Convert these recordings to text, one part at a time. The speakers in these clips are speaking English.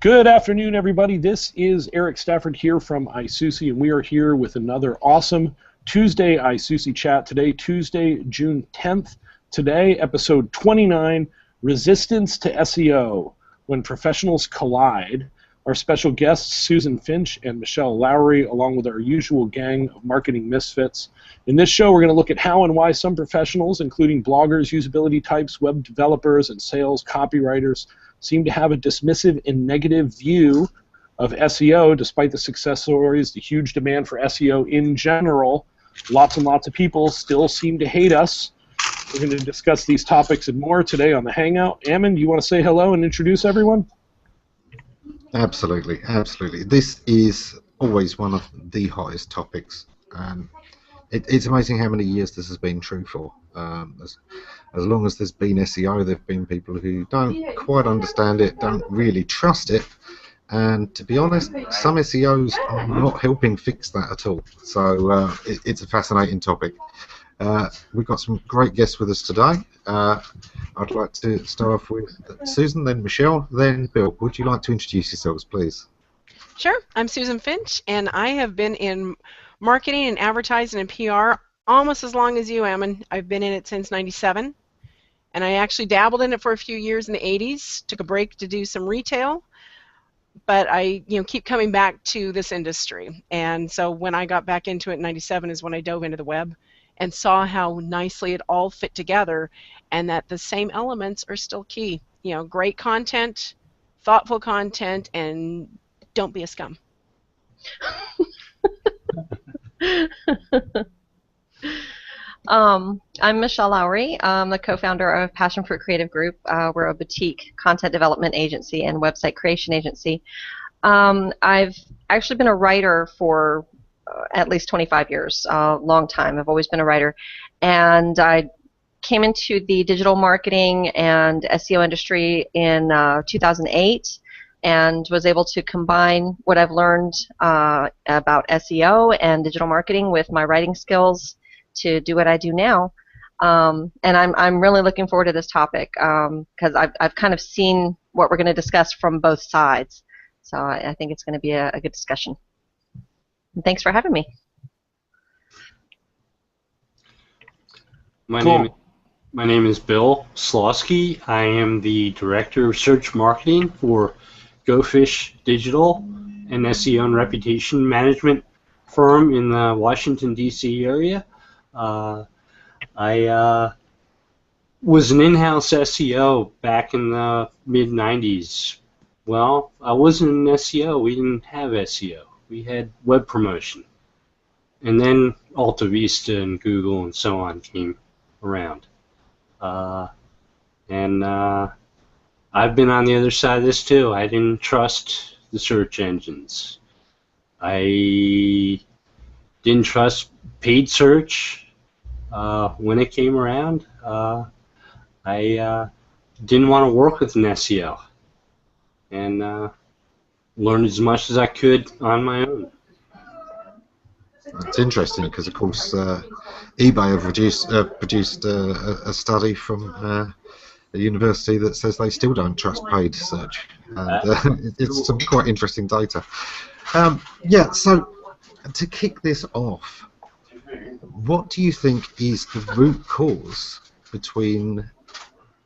Good afternoon, everybody. This is Eric Stafford here from iSusi, and we are here with another awesome Tuesday iSusi chat. Today, Tuesday, June 10th. Today, episode 29, Resistance to SEO, When Professionals Collide. Our special guests, Susan Finch and Michelle Lowery, along with our usual gang of marketing misfits. In this show, we're going to look at how and why some professionals, including bloggers, usability types, web developers, and sales copywriters, seem to have a dismissive and negative view of SEO, despite the success stories, the huge demand for SEO in general. Lots and lots of people still seem to hate us. We're going to discuss these topics and more today on the Hangout. Ammon, do you want to say hello and introduce everyone? Absolutely, absolutely. This is always one of the hottest topics. It's amazing how many years this has been true for. As long as there's been SEO, there have been people who don't quite understand it, don't really trust it, and to be honest, some SEOs are not helping fix that at all. So it's a fascinating topic. We've got some great guests with us today. I'd like to start off with Susan, then Michelle, then Bill. Would you like to introduce yourselves, please? Sure. I'm Susan Finch, and I have been in marketing and advertising and PR almost as long as you, Ammon. I've been in it since '97, and I actually dabbled in it for a few years in the '80s, took a break to do some retail, but I keep coming back to this industry. And so when I got back into it in '97 is when I dove into the web and saw how nicely it all fit together, and that the same elements are still key. Great content, thoughtful content, and don't be a scum. I'm Michelle Lowery. I'm the co-founder of Passion Fruit Creative Group. We're a boutique content development agency and website creation agency. I've actually been a writer for at least 25 years, a long time. I've always been a writer. And I came into the digital marketing and SEO industry in 2008 and was able to combine what I've learned about SEO and digital marketing with my writing skills to do what I do now. And I'm really looking forward to this topic because I've kind of seen what we're going to discuss from both sides. So I think it's going to be a good discussion. And thanks for having me. My name is Bill Slosky. I am the Director of Search Marketing for GoFish Digital, an SEO and reputation management firm in the Washington, D.C. area. I was an in-house SEO back in the mid-90s. Well, I wasn't an SEO. We didn't have SEO. We had web promotion. And then Alta Vista and Google and so on came around. I've been on the other side of this too. I didn't trust the search engines. I didn't trust paid search when it came around. I didn't want to work with an SEO and learned as much as I could on my own. It's interesting because, of course, eBay have produced a study from a university that says they still don't trust paid search. And, it's some quite interesting data. Yeah, so to kick this off, what do you think is the root cause between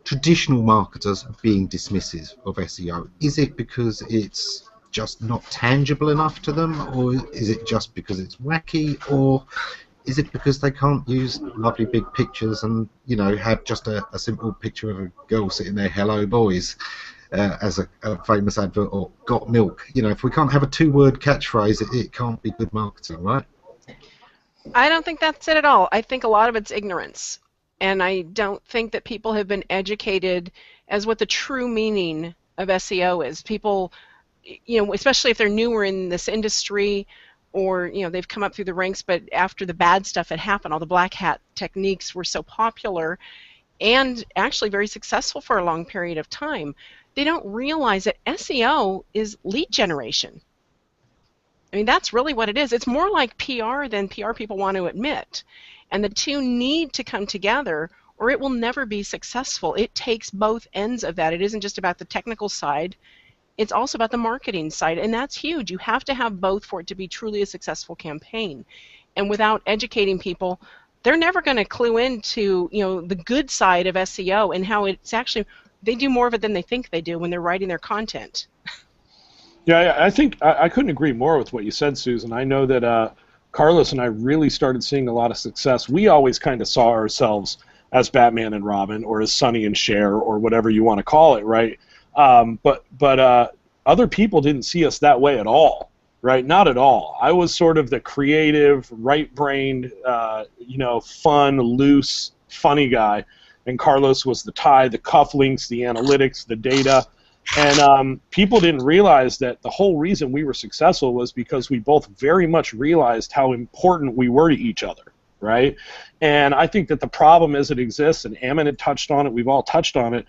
traditional marketers being dismissive of SEO? Is it because it's just not tangible enough to them, or is it just because it's wacky, or is it because they can't use lovely big pictures and have just a simple picture of a girl sitting there, hello boys, as a famous advert, or got milk? If we can't have a two-word catchphrase, it can't be good marketing, right? I don't think that's it at all. I think a lot of it's ignorance. And I don't think that people have been educated as what the true meaning of SEO is. People, especially if they're newer in this industry, or they've come up through the ranks, but after the bad stuff had happened, all the black hat techniques were so popular and actually very successful for a long period of time, they don't realize that SEO is lead generation. I mean, that's really what it is. It's more like PR than PR people want to admit. And the two need to come together or it will never be successful. It takes both ends of that. It isn't just about the technical side. it's also about the marketing side, and that's huge. You have to have both for it to be truly a successful campaign. And without educating people, they're never going to clue into, the good side of SEO and how it's actually, they do more of it than they think they do when they're writing their content. Yeah, I think I couldn't agree more with what you said, Susan. I know that Carlos and I really started seeing a lot of success. We always kind of saw ourselves as Batman and Robin, or as Sonny and Cher, or whatever you want to call it, right? But other people didn't see us that way at all, right? Not at all. I was sort of the creative, right-brained, fun, loose, funny guy, and Carlos was the tie, the cufflinks, the analytics, the data. And people didn't realize that the whole reason we were successful was because we both very much realized how important we were to each other, right? And I think that the problem as it exists, and Ammon had touched on it, we've all touched on it,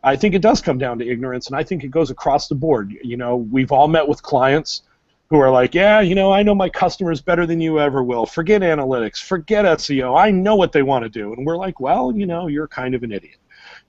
I think it does come down to ignorance, and I think it goes across the board. We've all met with clients who are like, yeah, I know my customers better than you ever will. Forget analytics, forget SEO. I know what they want to do. And we're like, well, you're kind of an idiot.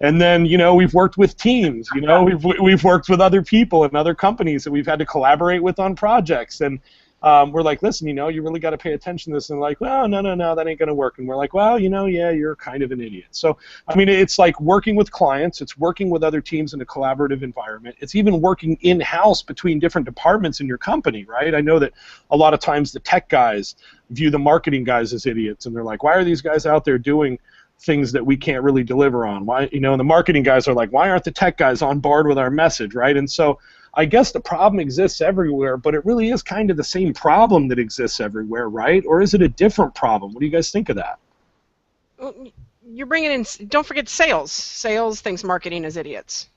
And then, we've worked with teams, we've worked with other people and other companies that we've had to collaborate with on projects. And we're like, listen, you really got to pay attention to this. And like, well, no, that ain't going to work. And we're like, well, yeah, you're kind of an idiot. So, I mean, it's like working with clients. It's working with other teams in a collaborative environment. It's even working in-house between different departments in your company, right? I know that a lot of times the tech guys view the marketing guys as idiots. And they're like, why are these guys out there doing things that we can't really deliver on? Why, and the marketing guys are like, why aren't the tech guys on board with our message, right? And so I guess the problem exists everywhere, but it really is kind of the same problem that exists everywhere, right? Or is it a different problem? What do you guys think of that? Well, you're bringing in, don't forget sales. Sales thinks marketing is idiots.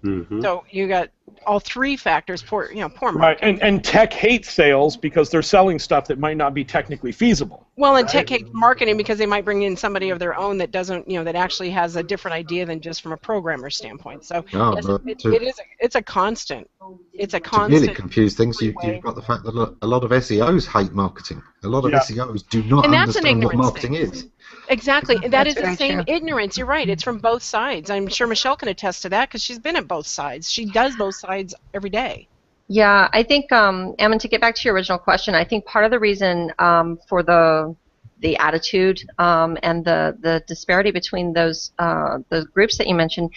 Mm-hmm. So you got all three factors, poor marketing. Right, and tech hates sales because they're selling stuff that might not be technically feasible. Well, and tech hates marketing because they might bring in somebody of their own that doesn't, that actually has a different idea than just from a programmer standpoint. So it's a constant. It's a constant. To really confuse things, you've got the fact that a lot of SEOs hate marketing. A lot of SEOs do not understand what marketing is. Exactly. That is the same ignorance. You're right. It's from both sides. I'm sure Michelle can attest to that because she's been at both sides. She does both sides every day. Yeah, I think, Ammon, to get back to your original question, I think part of the reason for the attitude and the disparity between those groups that you mentioned,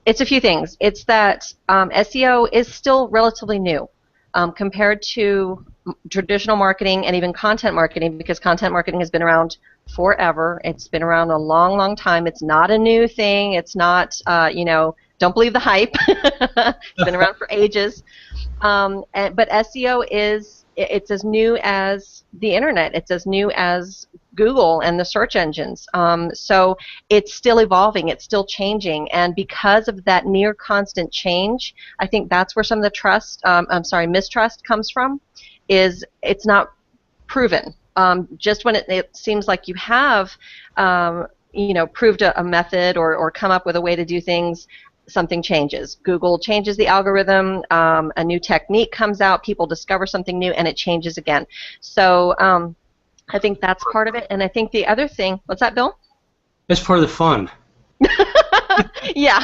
it's a few things. It's that SEO is still relatively new compared to traditional marketing and even content marketing, because content marketing has been around forever. It's been around a long, long time. It's not a new thing. It's not, don't believe the hype. It's been around for ages. But SEO it's as new as the internet. It's as new as Google and the search engines. So it's still evolving. It's still changing. And because of that near constant change, I think that's where some of the mistrust comes from, is it's not proven. Just when it seems like you have, proved a method or come up with a way to do things, something changes. Google changes the algorithm, a new technique comes out, people discover something new, and it changes again. So I think that's part of it. And I think the other thing, what's that, Bill? It's part of the fun. Yeah.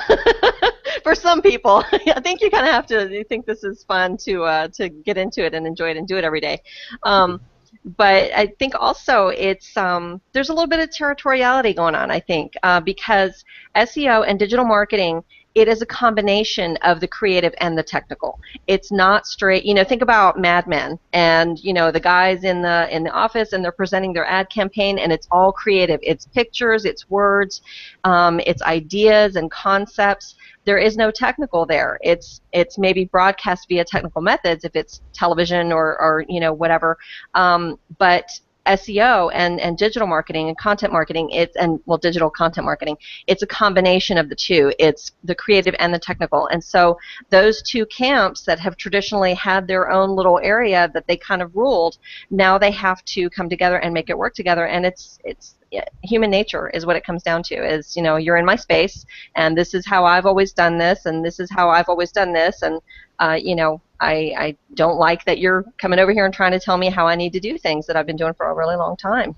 For some people, I think you kind of have to think this is fun to get into it and enjoy it and do it every day. But I think also it's there's a little bit of territoriality going on, I think, because SEO and digital marketing, it is a combination of the creative and the technical. It's not straight, think about Mad Men and, the guys in the office and they're presenting their ad campaign and it's all creative. It's pictures, it's words, it's ideas and concepts. There is no technical there. It's maybe broadcast via technical methods if it's television or whatever. But SEO and digital marketing and content marketing, digital content marketing, it's a combination of the two. It's the creative and the technical. And so those two camps that have traditionally had their own little area that they kind of ruled, now they have to come together and make it work together. And it's human nature is what it comes down to, is, you're in my space and this is how I've always done this and this is how I've always done this, and I don't like that you're coming over here and trying to tell me how I need to do things that I've been doing for a really long time.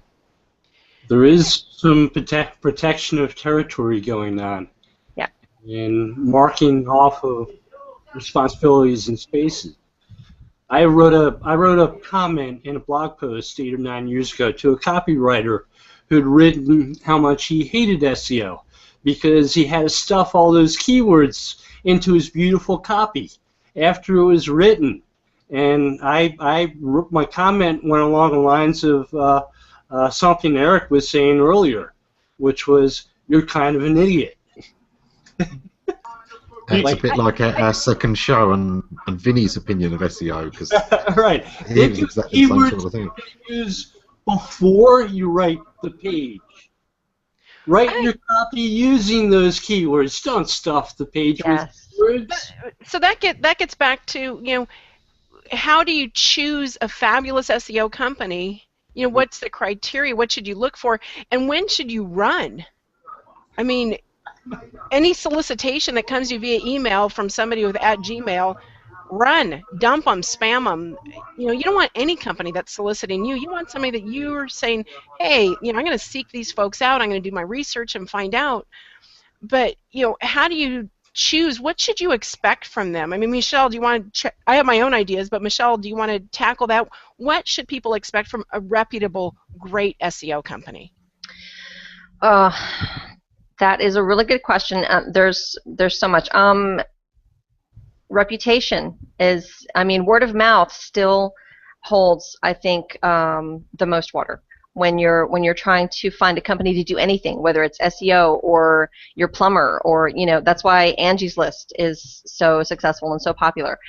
There is some protection of territory going on. Yeah. And marking off of responsibilities and spaces. I wrote a comment in a blog post 8 or 9 years ago to a copywriter who'd written how much he hated SEO because he had to stuff all those keywords into his beautiful copy after it was written. And my comment went along the lines of something Eric was saying earlier, which was, "You're kind of an idiot." It's a bit like our second show and Vinny's opinion of SEO, because right. he was exactly the same sort of thing. Use before you write the page. Write your copy using those keywords. Don't stuff the page with words. So that gets back to, you know, how do you choose a fabulous SEO company? You know, what's the criteria? What should you look for? And when should you run? I mean, any solicitation that comes to you via email from somebody with @Gmail, run, dump them, spam them. You know, you don't want any company that's soliciting you. You want somebody that you're saying, hey, you know, I'm going to seek these folks out. I'm going to do my research and find out. But, you know, how do you choose? What should you expect from them? I mean, Michelle, do you want to I have my own ideas, but Michelle, do you want to tackle that? What should people expect from a reputable, great SEO company? That is a really good question. There's so much. Reputation is, I mean, word of mouth still holds, I think, the most water when you're trying to find a company to do anything, whether it's SEO or your plumber, or, you know, that's why Angie's List is so successful and so popular.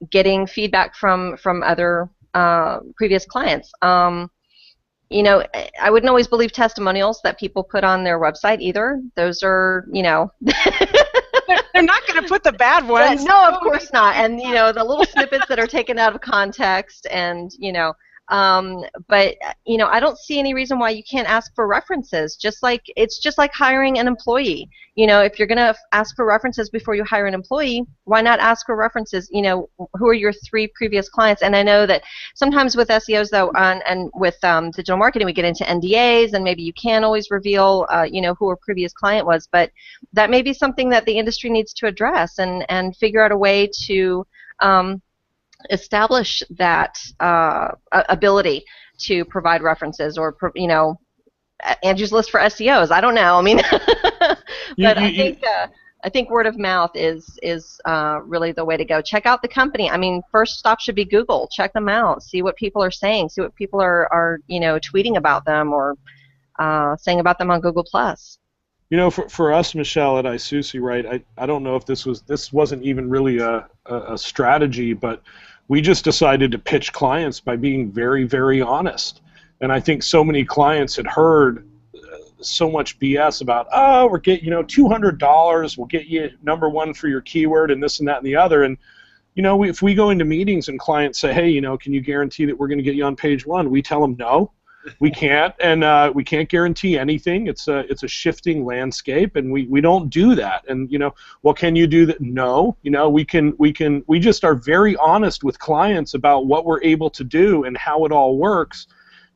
Getting feedback from other previous clients. You know, I wouldn't always believe testimonials that people put on their website either. Those are, you know. They're not going to put the bad ones. No, of course not. And, you know, the little snippets that are taken out of context, and, you know, but, you know, I don't see any reason why you can't ask for references. It's just like hiring an employee. You know, if you're going to ask for references before you hire an employee, why not ask for references? You know, who are your 3 previous clients? And I know that sometimes with SEOs, though, and with digital marketing, we get into NDAs, and maybe you can't always reveal, you know, who a previous client was. But that may be something that the industry needs to address and figure out a way to establish that ability to provide references, or, you know, Angie's List for SEOs. I don't know. I mean, but I think word of mouth is really the way to go. Check out the company. I mean, first stop should be Google. Check them out. See what people are saying. See what people are you know, tweeting about them, or saying about them on Google+. You know, for us, Michelle, at iSusi, right, I don't know if this wasn't even really a strategy, but we just decided to pitch clients by being very, very honest. And I think so many clients had heard so much BS about, oh, we're getting, you know, $200, we'll get you #1 for your keyword and this and that and the other. And, you know, if we go into meetings and clients say, hey, you know, can you guarantee that we're going to get you on page 1? We tell them no. We can't, and we can't guarantee anything. It's a shifting landscape, and we don't do that. And, you know, well, can you do that? No. You know, we just are very honest with clients about what we're able to do and how it all works.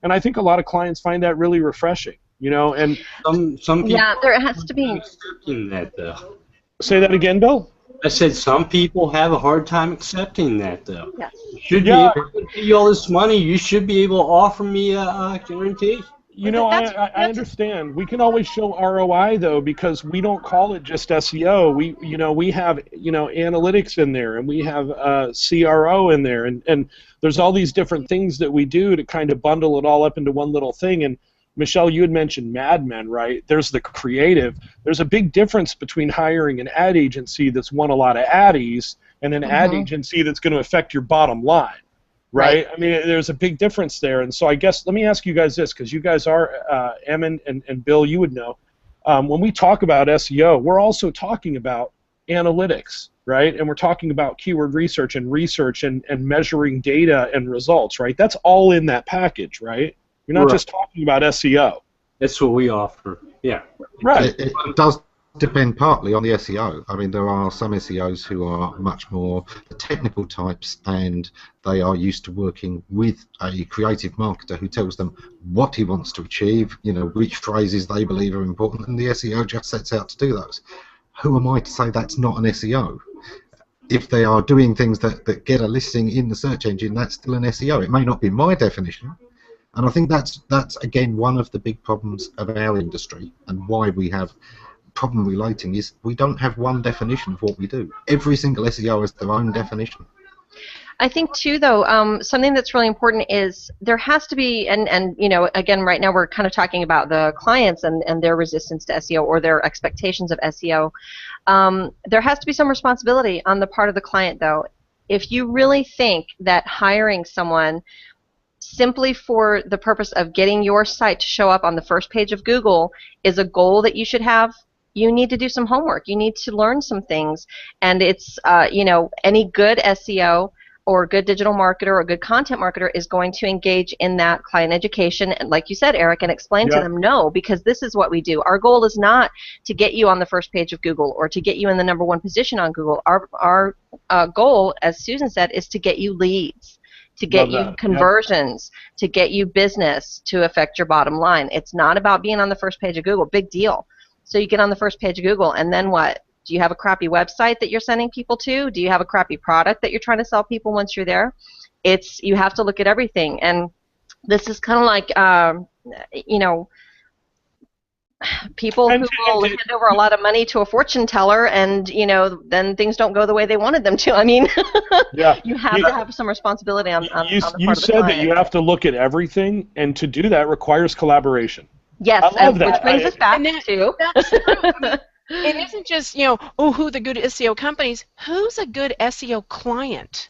And I think a lot of clients find that really refreshing. You know, and some people, yeah, there has to be accepting that, though. Say that again, Bill. I said some people have a hard time accepting that, though. Yes. You should be able to pay you all this money. You should be able to offer me a guarantee. You know, I understand. We can always show ROI, though, because we don't call it just SEO. We have, you know, analytics in there, and we have CRO in there, and there's all these different things that we do to kind of bundle it all up into one little thing. And Michelle, you had mentioned Mad Men, right? There's the creative. There's a big difference between hiring an ad agency that's won a lot of addies and an ad agency that's going to affect your bottom line, right? I mean, there's a big difference there. And so I guess, let me ask you guys this, because you guys are, Emin and Bill, you would know. When we talk about SEO, we're also talking about analytics, right? And we're talking about keyword research and measuring data and results, right? That's all in that package, right? You're not just talking about SEO. That's what we offer, yeah. Right. It does depend partly on the SEO. I mean, there are some SEOs who are much more the technical types, and they are used to working with a creative marketer who tells them what he wants to achieve, you know, which phrases they believe are important, and the SEO just sets out to do those. Who am I to say that's not an SEO? if they are doing things that get a listing in the search engine, that's still an SEO. It may not be my definition, and I think that's again one of the big problems of our industry, and why we have problem relating is we don't have one definition of what we do. Every single SEO has their own definition. I think too, though, something that's really important is there has to be, and you know, again, right now we're kind of talking about the clients and their resistance to SEO or their expectations of SEO. There has to be some responsibility on the part of the client, though. If you really think that hiring someone simply for the purpose of getting your site to show up on the first page of Google is a goal that you should have, you need to do some homework. You need to learn some things, and it's you know, any good SEO or good digital marketer or good content marketer is going to engage in that client education, and like you said, Eric, and explain to them, no, because this is what we do. Our goal is not to get you on the first page of Google or to get you in the #1 position on Google. Our goal, as Susan said, is to get you leads, to get you conversions, to get you business, to affect your bottom line. It's not about being on the first page of Google. Big deal. So you get on the first page of Google, and then what? Do you have a crappy website that you're sending people to? Do you have a crappy product that you're trying to sell people once you're there? You have to look at everything. And this is kind of like, you know, people who will hand over a lot of money to a fortune teller, and, you know, then things don't go the way they wanted them to. I mean, you have to have some responsibility on the part of the client. You said that you have to look at everything, and to do that requires collaboration. Yes, I love that. Which brings us back to... That's true. It isn't just, you know, oh, who are the good SEO companies? Who's a good SEO client?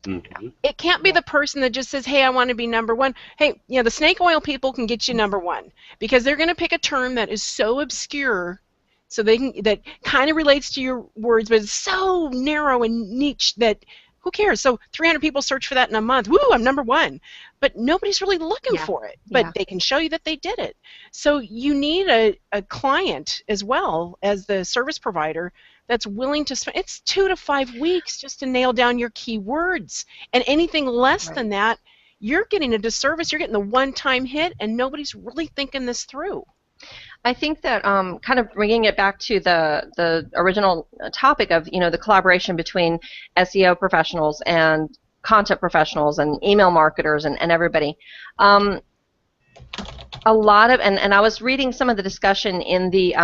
Mm-hmm. It can't be the person that just says, hey, I want to be #1. Hey, you know, the snake oil people can get you #1 because they're going to pick a term that is so obscure, so that kind of relates to your words, but it's so narrow and niche that who cares? So 300 people search for that in a month. Woo, I'm #1. But nobody's really looking for it. But they can show you that they did it. So you need a client as well as the service provider that's willing to spend, it's 2 to 5 weeks just to nail down your keywords. And anything less than that, you're getting a disservice. You're getting the one-time hit, and nobody's really thinking this through. I think that kind of bringing it back to the original topic of, you know, the collaboration between SEO professionals and content professionals and email marketers and everybody. A lot of, and I was reading some of the discussion in the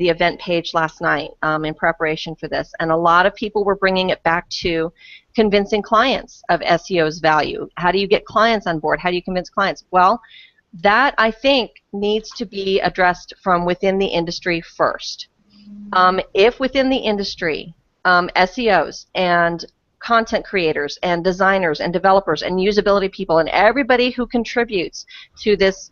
event page last night in preparation for this, and a lot of people were bringing it back to convincing clients of SEO's value. How do you get clients on board? How do you convince clients? Well, that, I think, needs to be addressed from within the industry first. If within the industry, SEOs and content creators and designers and developers and usability people and everybody who contributes to this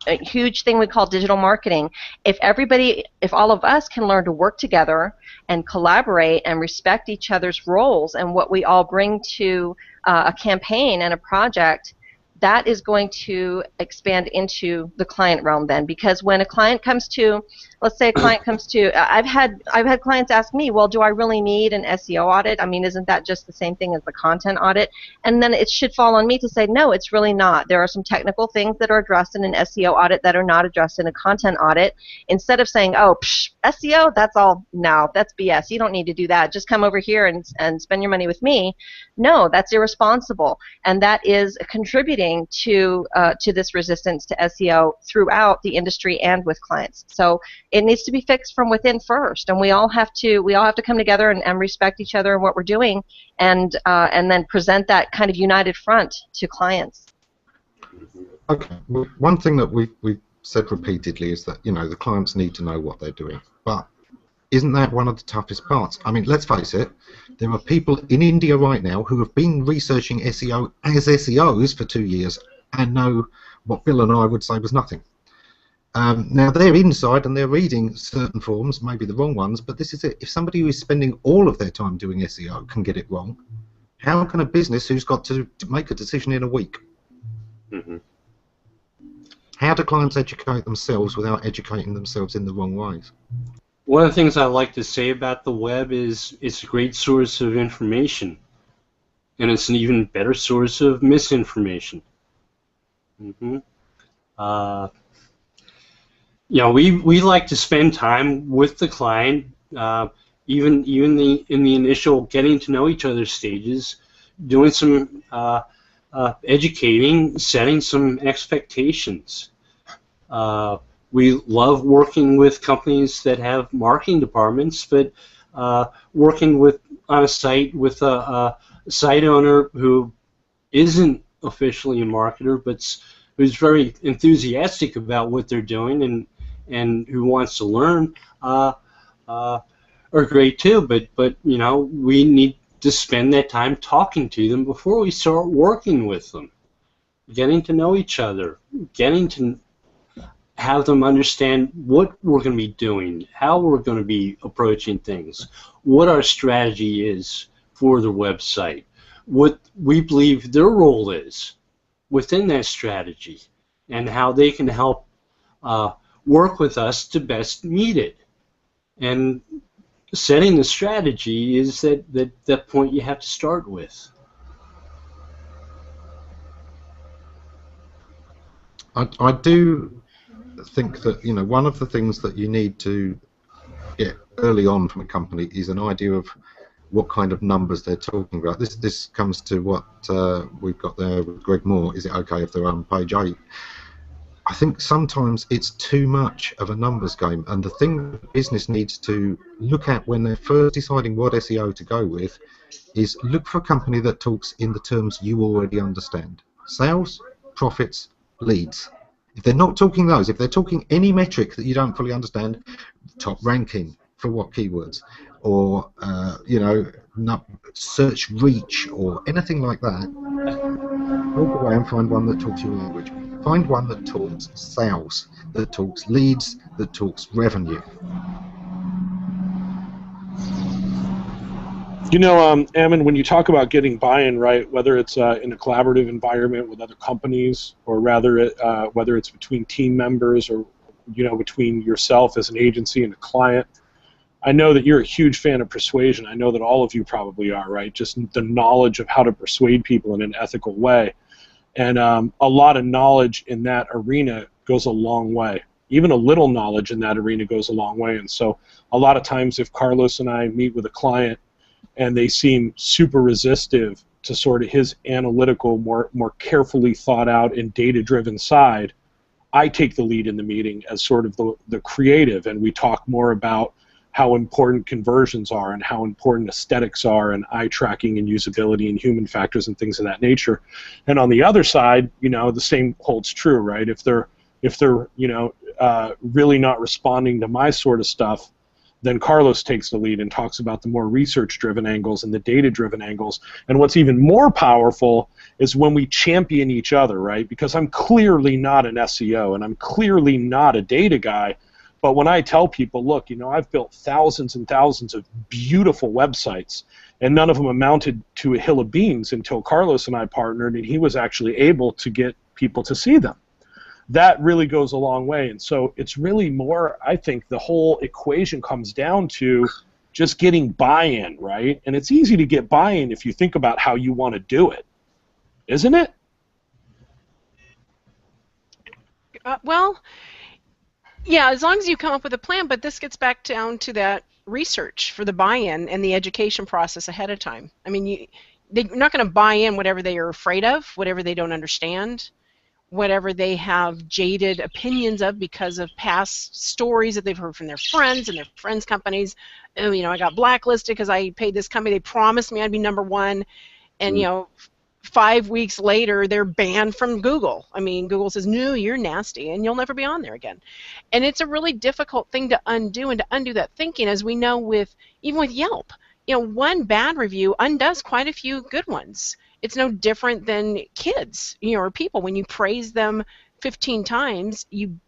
huge thing we call digital marketing, if all of us can learn to work together and collaborate and respect each other's roles and what we all bring to a campaign and a project, that is going to expand into the client realm then. Because when a client comes to, let's say a client comes to, I've had clients ask me, well, do I really need an SEO audit? I mean, isn't that just the same thing as the content audit? And then it should fall on me to say, no, it's really not. There are some technical things that are addressed in an SEO audit that are not addressed in a content audit. Instead of saying, oh, SEO, that's all, no, that's BS. You don't need to do that. Just come over here and spend your money with me. No, that's irresponsible. And that is contributing to this resistance to SEO throughout the industry and with clients. So it needs to be fixed from within first, and we all have to come together and respect each other and what we're doing, and then present that kind of united front to clients. Okay, well, one thing that we've said repeatedly is that, you know, the clients need to know what they're doing, but isn't that one of the toughest parts? I mean, let's face it, there are people in India right now who have been researching SEO as SEOs for 2 years and know what Bill and I would say was nothing. Now, they're inside and they're reading certain forums, maybe the wrong ones, but this is it. If somebody who is spending all of their time doing SEO can get it wrong, how can a business who's got to make a decision in a week? Mm-hmm. How do clients educate themselves without educating themselves in the wrong ways? One of the things I like to say about the web is it's a great source of information, and it's an even better source of misinformation. Mm-hmm. You know, we like to spend time with the client. You even in the initial getting to know each other stages, doing some educating, setting some expectations. We love working with companies that have marketing departments, but working on a site with a site owner who isn't officially a marketer, but who's very enthusiastic about what they're doing and who wants to learn, are great too. But we need to spend that time talking to them before we start working with them, getting to know each other, getting to have them understand what we're going to be doing, how we're going to be approaching things, what our strategy is for the website, what we believe their role is within that strategy, and how they can help work with us to best meet it. And setting the strategy is that point you have to start with. I do think that one of the things that you need to get early on from a company is an idea of what kind of numbers they're talking about. This comes to what we've got there with Greg Moore. Is it okay if they're on page 8? I think sometimes it's too much of a numbers game, and the thing the business needs to look at when they're first deciding what SEO to go with is look for a company that talks in the terms you already understand. Sales, profits, leads. If they're not talking those, if they're talking any metric that you don't fully understand, top ranking for what keywords, or search reach, or anything like that, walk away and find one that talks your language. Find one that talks sales, that talks leads, that talks revenue. Ammon, when you talk about getting buy-in, right, whether it's in a collaborative environment with other companies, or rather whether it's between team members, or between yourself as an agency and a client, I know that you're a huge fan of persuasion. I know that all of you probably are, right? Just the knowledge of how to persuade people in an ethical way. And a lot of knowledge in that arena goes a long way. Even a little knowledge in that arena goes a long way. And so a lot of times if Carlos and I meet with a client and they seem super resistive to sort of his analytical, more carefully thought out and data-driven side, I take the lead in the meeting as sort of the creative, and we talk more about how important conversions are and how important aesthetics are and eye tracking and usability and human factors and things of that nature. And on the other side, the same holds true, right? If they're really not responding to my sort of stuff, then Carlos takes the lead and talks about the more research-driven angles and the data-driven angles. And what's even more powerful is when we champion each other, right? Because I'm clearly not an SEO and I'm clearly not a data guy. But when I tell people, look, I've built thousands and thousands of beautiful websites, and none of them amounted to a hill of beans until Carlos and I partnered, and he was actually able to get people to see them. That really goes a long way. And so it's really more, I think, the whole equation comes down to just getting buy-in, right? And it's easy to get buy-in if you think about how you want to do it, isn't it? Well, yeah, as long as you come up with a plan, but this gets back down to that research for the buy-in and the education process ahead of time. I mean, they're not going to buy in whatever they are afraid of, whatever they don't understand, whatever they have jaded opinions of because of past stories that they've heard from their friends and their friends' companies. Oh, I got blacklisted because I paid this company. They promised me I'd be #1, and 5 weeks later, they're banned from Google. I mean, Google says, no, you're nasty, and you'll never be on there again. And it's a really difficult thing to undo, and to undo that thinking, as we know even with Yelp. One bad review undoes quite a few good ones. It's no different than kids, or people. When you praise them 15 times, you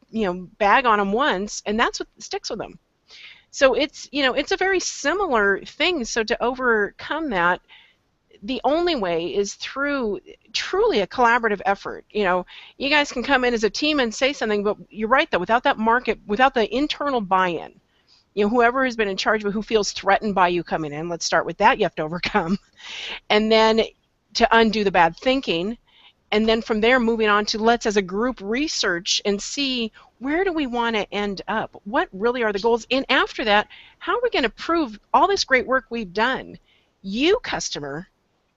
bag on them once, and that's what sticks with them. So it's a very similar thing. So to overcome that, the only way is through truly a collaborative effort. You guys can come in as a team and say something, but you're right, though, without that market, without the internal buy-in, whoever has been in charge of who feels threatened by you coming in, let's start with that, you have to overcome. And then to undo the bad thinking, and then from there moving on to let's as a group research and see where do we want to end up? What really are the goals? And after that, how are we going to prove all this great work we've done? You, customer,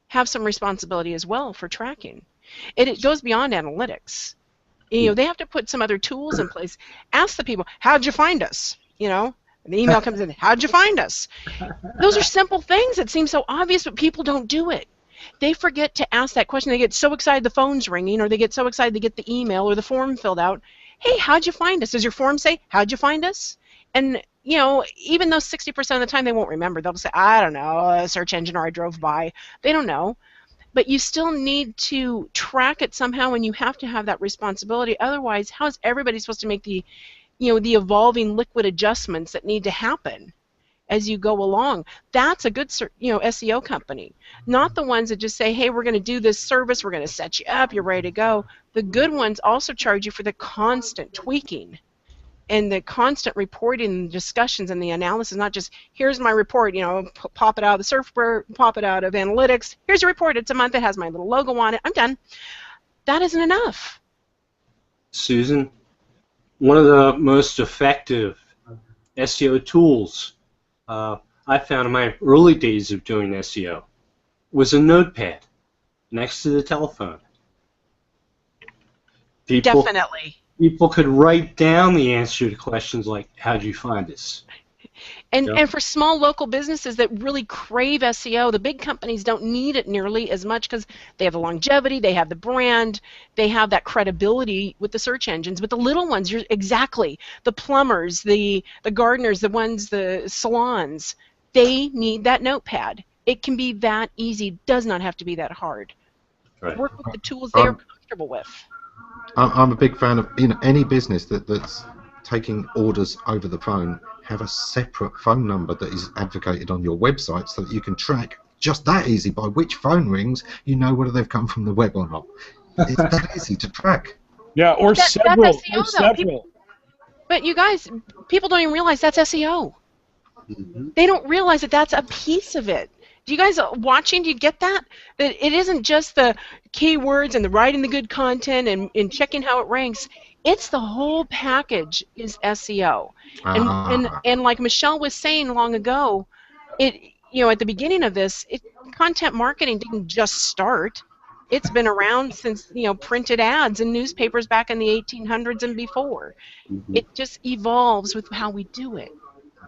have some responsibility as well for tracking. And it goes beyond analytics. You know, they have to put some other tools in place. Ask the people, how'd you find us? You know, and the email comes in, how'd you find us? Those are simple things that seem so obvious, but people don't do it. They forget to ask that question. They get so excited the phone's ringing, or they get so excited to get the email or the form filled out. Hey, how'd you find us? Does your form say, how'd you find us? And, you know, even though 60% of the time they won't remember, they'll say, I don't know, a search engine, or I drove by. They don't know. But you still need to track it somehow, and you have to have that responsibility. Otherwise, how is everybody supposed to make the, you know, the evolving liquid adjustments that need to happen as you go along? That's a good, you know, SEO company, not the ones that just say, hey, we're going to do this service, we're going to set you up, you're ready to go. The good ones also charge you for the constant tweaking and the constant reporting and discussions and the analysis, not just, here's my report, you know, pop it out of the software, pop it out of analytics, here's your report, it's a month, it has my little logo on it, I'm done. That isn't enough. Susan, one of the most effective SEO tools I found in my early days of doing SEO was a notepad next to the telephone. Definitely. People could write down the answer to questions like, how'd you find us? And for small local businesses that really crave SEO, the big companies don't need it nearly as much because they have the longevity, they have the brand, they have that credibility with the search engines. But the little ones, you're exactly, the plumbers, the gardeners, the salons, they need that notepad. It can be that easy, does not have to be that hard. Right. Work with the tools they're comfortable with. I'm a big fan of, you know, any business that's taking orders over the phone, have a separate phone number that is advocated on your website so that you can track just that easy by which phone rings, you know whether they've come from the web or not. It's that easy to track. Yeah, or several. That's SEO, or several. But you guys, people don't even realize that's SEO. Mm-hmm. They don't realize that that's a piece of it. Do you guys watching, do you get that? That it isn't just the keywords and the writing the good content and checking how it ranks. It's the whole package is SEO. And like Michelle was saying long ago, it, you know, at the beginning of this, content marketing didn't just start. It's been around since, you know, printed ads in newspapers back in the 1800s and before. Mm-hmm. It just evolves with how we do it.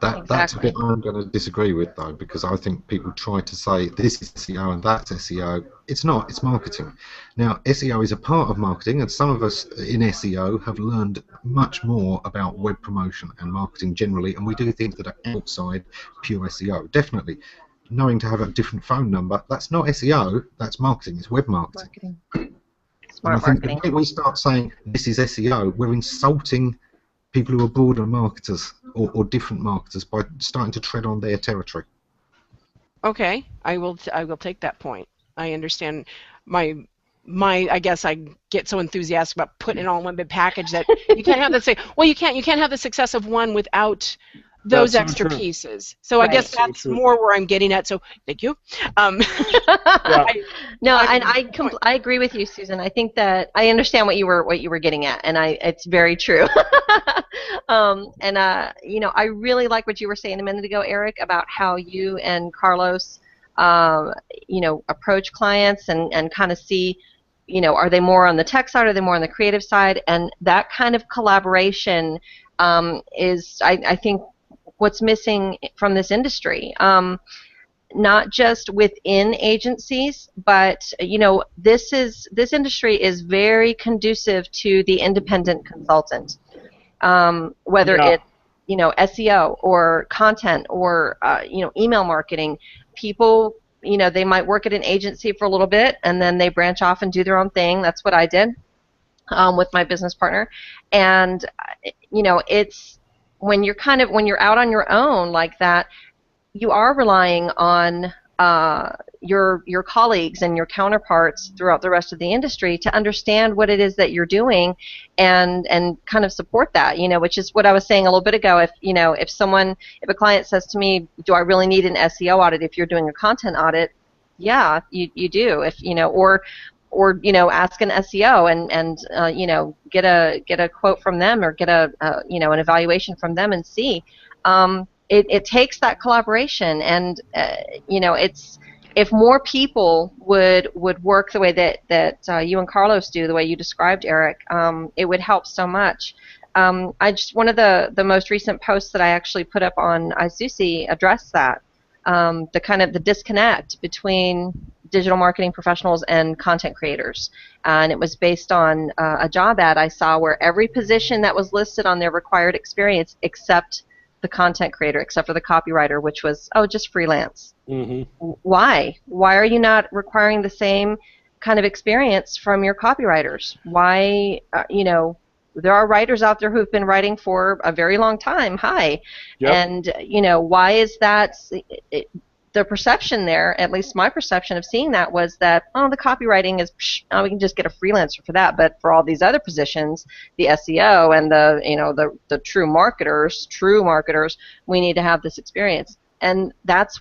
That's a bit I'm going to disagree with, though, because I think people try to say this is SEO and that's SEO. It's not. It's marketing. Now, SEO is a part of marketing, and some of us in SEO have learned much more about web promotion and marketing generally, and we do things that are outside pure SEO. Definitely. Knowing to have a different phone number, that's not SEO, that's marketing. It's web marketing. Smart marketing. The minute we start saying this is SEO, we're insulting people who are broader marketers or different marketers by starting to tread on their territory. Okay, I will take that point. I understand. I guess I get so enthusiastic about putting it all in one big package that you can't have you can't have the success of one without those That's extra true. pieces. So Right. I guess that's more where I'm getting at. So thank you. I agree with you, Susan. I think that I understand what you were getting at, and it's very true. You know, I really like what you were saying a minute ago, Eric, about how you and Carlos, you know, approach clients and kind of see, you know, are they more on the tech side, or are they more on the creative side, and that kind of collaboration is, I think, what's missing from this industry. Not just within agencies, but you know, this industry is very conducive to the independent consultant, whether it's, you know, SEO or content or you know, email marketing. People, you know, they might work at an agency for a little bit and then they branch off and do their own thing. That's what I did with my business partner, and you know, it's when you're out on your own like that, you are relying on your colleagues and your counterparts throughout the rest of the industry to understand what it is that you're doing and kind of support that, you know, which is what I was saying a little bit ago. If, you know, if a client says to me, do I really need an SEO audit if you're doing a content audit? Yeah, you do. If, you know, or or ask an SEO and get a quote from them, or get an evaluation from them and see. It takes that collaboration, and it's, if more people would work the way that you and Carlos do, the way you described, Eric, it would help so much. One of the most recent posts that I actually put up on iSusi addressed that, the disconnect between digital marketing professionals and content creators, and it was based on a job ad I saw where every position that was listed on their required experience except the content creator, except for the copywriter, which was, just freelance. Mm-hmm. Why are you not requiring the same kind of experience from your copywriters? Why, there are writers out there who've been writing for a very long time. Yep. And why is that? The perception there, at least my perception of seeing that, was that, the copywriting is, we can just get a freelancer for that. But for all these other positions, the SEO and the true marketers, we need to have this experience. And that's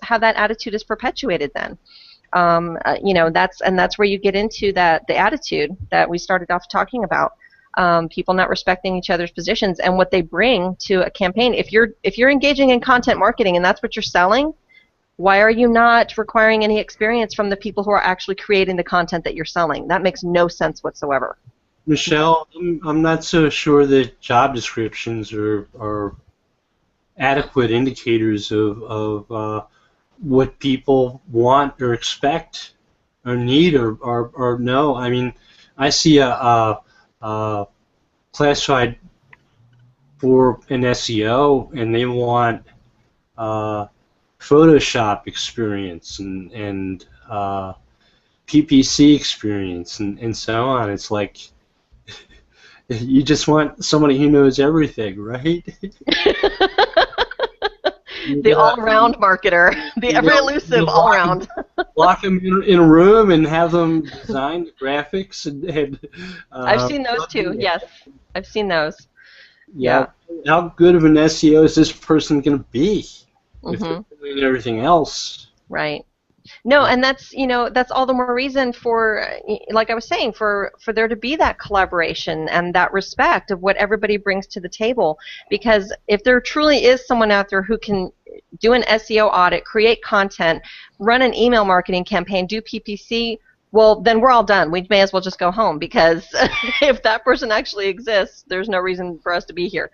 how that attitude is perpetuated then. That's where you get into the attitude that we started off talking about. People not respecting each other's positions and what they bring to a campaign. If you're engaging in content marketing and that's what you're selling, why are you not requiring any experience from the people who are actually creating the content that you're selling? That makes no sense whatsoever. Michelle, I'm not so sure that job descriptions are adequate indicators of what people want or expect or need or know. I mean, I see a classified for an SEO, and they want Photoshop experience and PPC experience and so on. It's like you just want somebody who knows everything, right? The all-around marketer, the ever-elusive all-around. Lock them in a room and have them design the graphics and I've seen those too. Yes, I've seen those. Yeah. How good of an SEO is this person going to be if they're doing everything else? Right. No, and that's all the more reason for, like I was saying, for there to be that collaboration and that respect of what everybody brings to the table. Because if there truly is someone out there who can do an SEO audit, create content, run an email marketing campaign, do PPC, well, then we're all done. We may as well just go home, because if that person actually exists, there's no reason for us to be here.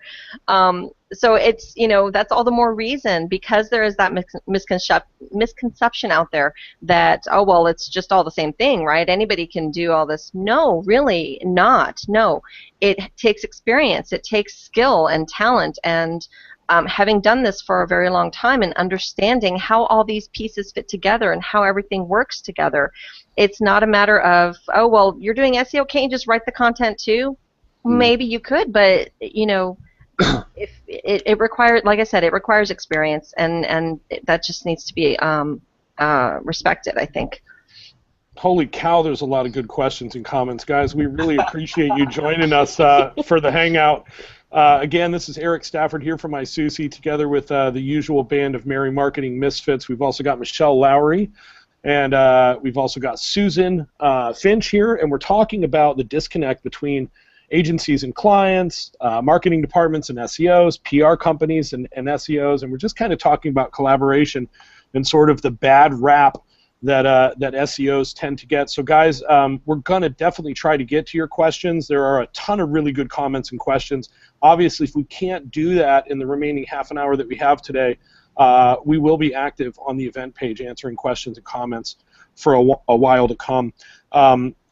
So it's, that's all the more reason, because there is that misconception out there that, oh, well, it's just all the same thing, right? Anybody can do all this. No, really not. No, it takes experience. It takes skill and talent, and having done this for a very long time and understanding how all these pieces fit together and how everything works together. It's not a matter of, oh, well, you're doing SEO, can't you just write the content too? Maybe you could, but if it requires, like I said, it requires experience, and that just needs to be respected, I think. Holy cow, there's a lot of good questions and comments, guys. We really appreciate you joining us for the hangout. Again, this is Eric Stafford here from iSusi, together with the usual band of merry marketing misfits. We've also got Michelle Lowery, and we've also got Susan Finch here, and we're talking about the disconnect between agencies and clients, marketing departments and SEOs, PR companies and SEOs, and we're just kind of talking about collaboration and sort of the bad rap that SEOs tend to get. So guys, we're going to definitely try to get to your questions. There are a ton of really good comments and questions. Obviously, if we can't do that in the remaining half an hour that we have today, we will be active on the event page answering questions and comments for a while to come.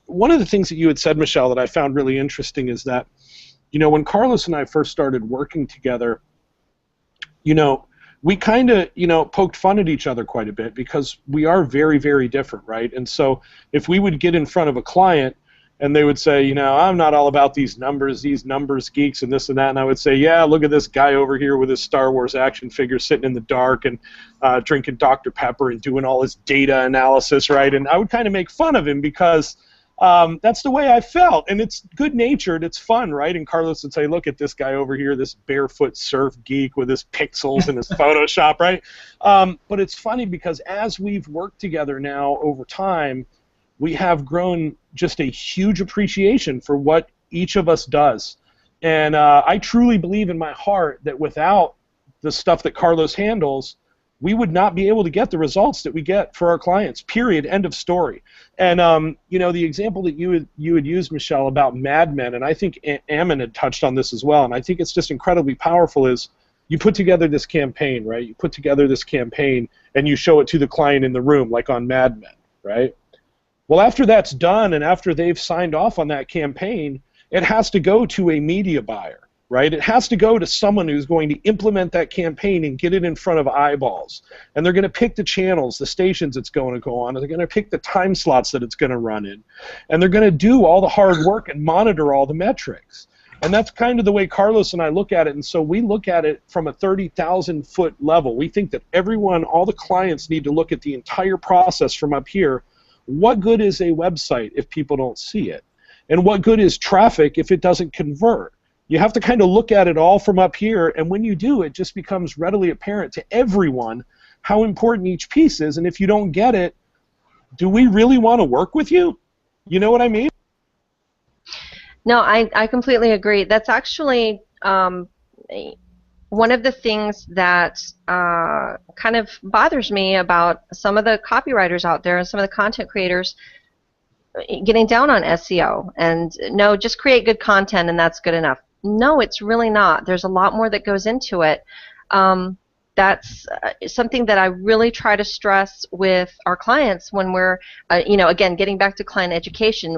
One of the things that you had said, Michelle, that I found really interesting is that, when Carlos and I first started working together, we kind of, poked fun at each other quite a bit, because we are very, very different, right? And so if we would get in front of a client and they would say, I'm not all about these numbers geeks and this and that, and I would say, yeah, look at this guy over here with his Star Wars action figure sitting in the dark and drinking Dr. Pepper and doing all his data analysis, right? And I would kind of make fun of him, because that's the way I felt, and it's good-natured, it's fun, right? And Carlos would say, look at this guy over here, this barefoot surf geek with his pixels and his Photoshop, right? But it's funny, because as we've worked together now over time, we have grown just a huge appreciation for what each of us does. And I truly believe in my heart that without the stuff that Carlos handles, we would not be able to get the results that we get for our clients, period, end of story. And, you know, the example that you had used, Michelle, about Mad Men, and I think Ammon had touched on this as well, and I think it's just incredibly powerful, is you put together this campaign, right? You put together this campaign, and you show it to the client in the room, like on Mad Men, right? Well, after that's done and after they've signed off on that campaign, it has to go to a media buyer, right? It has to go to someone who's going to implement that campaign and get it in front of eyeballs. And they're going to pick the channels, the stations it's going to go on, and they're going to pick the time slots that it's going to run in. And they're going to do all the hard work and monitor all the metrics. And that's kind of the way Carlos and I look at it. And so we look at it from a 30,000-foot level. We think that everyone, all the clients, need to look at the entire process from up here. What good is a website if people don't see it? And what good is traffic if it doesn't convert? You have to kind of look at it all from up here, and when you do, it just becomes readily apparent to everyone how important each piece is. And if you don't get it, do we really want to work with you? You know what I mean? No, I completely agree. That's actually one of the things that kind of bothers me about some of the copywriters out there and some of the content creators getting down on SEO. And no, just create good content and that's good enough. No, it's really not. There's a lot more that goes into it. That's something that I really try to stress with our clients when we're, you know, again, getting back to client education.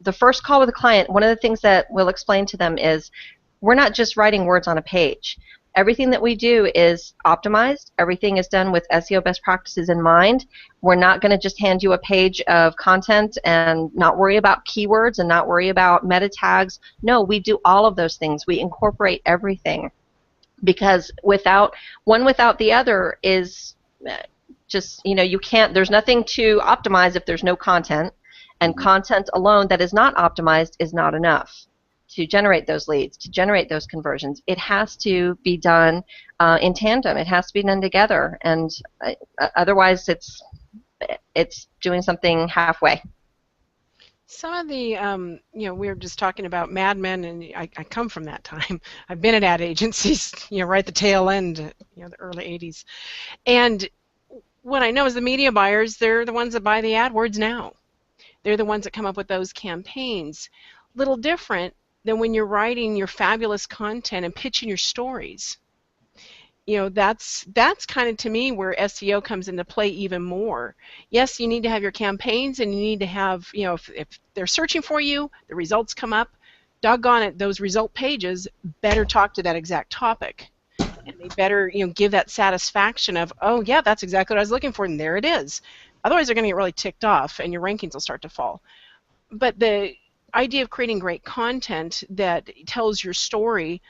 The first call with a client, one of the things that we'll explain to them is we're not just writing words on a page. Everything that we do is optimized. Everything is done with SEO best practices in mind. We're not going to just hand you a page of content and not worry about keywords and not worry about meta tags. No, we do all of those things. We incorporate everything, because without the other is just, you know, you can't, there's nothing to optimize if there's no content, and content alone that is not optimized is not enough to generate those leads, to generate those conversions. It has to be done in tandem. It has to be done together, and otherwise it's doing something halfway. Some of the, you know, we were just talking about Mad Men, and I come from that time. I've been at ad agencies, you know, right at the tail end, you know, the early 80s. And what I know is the media buyers, they're the ones that buy the AdWords now. They're the ones that come up with those campaigns. Little different than when you're writing your fabulous content and pitching your stories. You know, that's kind of, to me, where SEO comes into play even more. Yes, you need to have your campaigns, and you need to have, you know, if they're searching for you, the results come up, doggone it, those result pages better talk to that exact topic. And they better, you know, give that satisfaction of, oh yeah, that's exactly what I was looking for, and there it is. Otherwise they're going to get really ticked off and your rankings will start to fall. But the idea of creating great content that tells your story,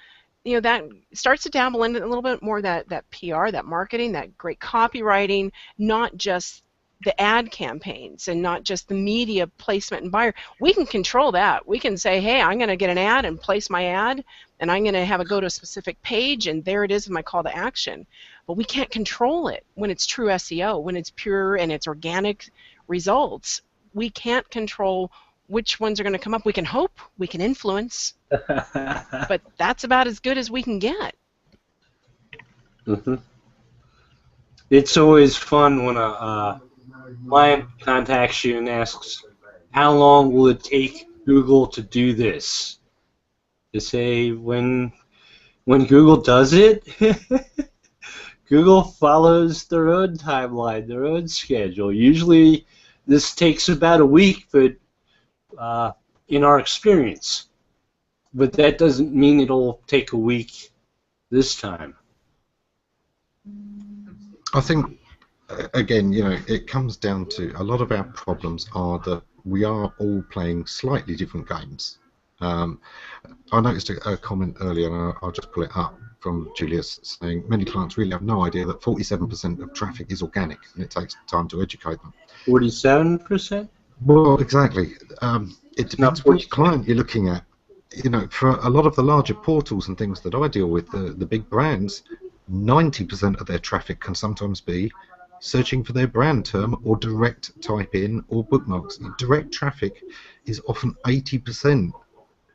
you know, that starts to dabble into a little bit more that PR, that marketing, that great copywriting, not just the ad campaigns and not just the media placement and buyer. We can control that. We can say, hey, I'm going to get an ad and place my ad, and I'm going to have it go to a specific page, and there it is with my call to action. But we can't control it when it's true SEO, when it's pure and it's organic results. We can't control which ones are going to come up. We can hope, we can influence, but that's about as good as we can get. Mm-hmm. It's always fun when a client contacts you and asks, how long will it take Google to do this? To say, when Google does it, Google follows their own timeline, their own schedule. Usually this takes about a week, but in our experience. But that doesn't mean it'll take a week this time. I think, again, you know, it comes down to a lot of our problems are that we are all playing slightly different games. I noticed a comment earlier, and I'll just pull it up, from Julius saying many clients really have no idea that 47% of traffic is organic, and it takes time to educate them. 47%? Well, exactly. It depends which client you're looking at. You know, for a lot of the larger portals and things that I deal with, the big brands, 90% of their traffic can sometimes be searching for their brand term or direct type in or bookmarks. Direct traffic is often 80%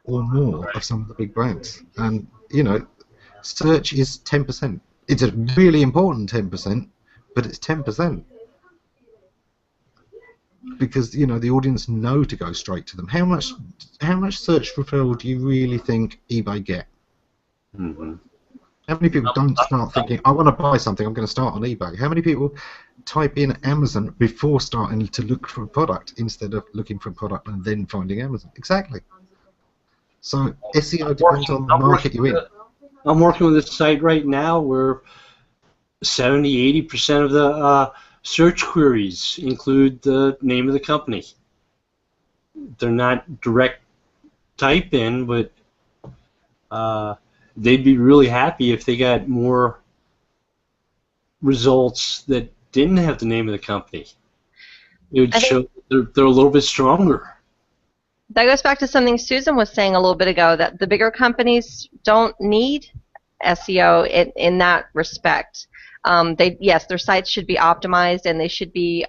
or more of some of the big brands. And, you know, search is 10%. It's a really important 10%, but it's 10%. Because, you know, the audience know to go straight to them. How much search referral do you really think eBay get? Mm-hmm. How many people don't start thinking, I want to buy something, I'm going to start on eBay? How many people type in Amazon before starting to look for a product instead of looking for a product and then finding Amazon? Exactly. So SEO depends on the market you're in. I'm working with a site right now where 70–80% of the search queries include the name of the company. They're not direct type in, but they'd be really happy if they got more results that didn't have the name of the company. It would show they're a little bit stronger. That goes back to something Susan was saying a little bit ago, that the bigger companies don't need SEO in that respect. Yes, their sites should be optimized and they should be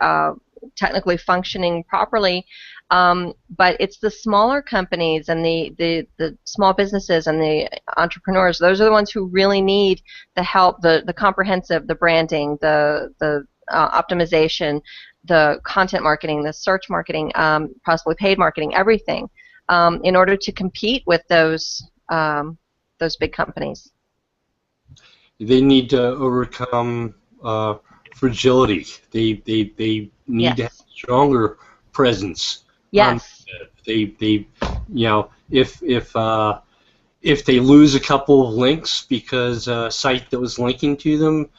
technically functioning properly, but it's the smaller companies and the small businesses and the entrepreneurs. Those are the ones who really need the help, the comprehensive, the branding, the optimization, the content marketing, the search marketing, possibly paid marketing, everything, in order to compete with those big companies. They need to overcome fragility. They need to have a stronger presence. Yes. They you know, if they lose a couple of links because a site that was linking to them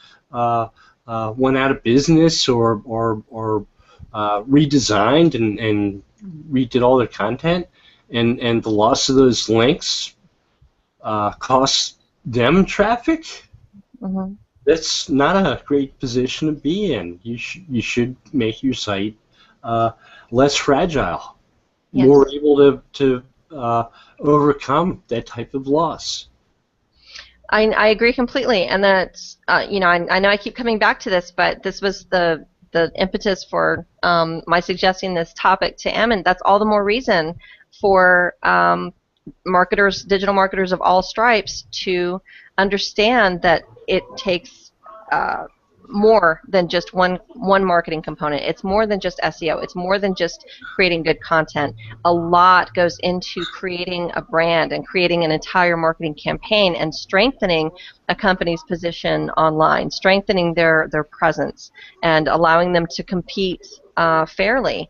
went out of business or redesigned and redid all their content, and the loss of those links costs them traffic. Mm-hmm. That's not a great position to be in. You should make your site less fragile, yes, more able to overcome that type of loss. I agree completely, and that's you know, I know I keep coming back to this, but this was the impetus for my suggesting this topic to Ammon. That's all the more reason for marketers, digital marketers of all stripes, to understand that it takes more than just one marketing component. It's more than just SEO. It's more than just creating good content. A lot goes into creating a brand and creating an entire marketing campaign and strengthening a company's position online, strengthening their presence, and allowing them to compete fairly.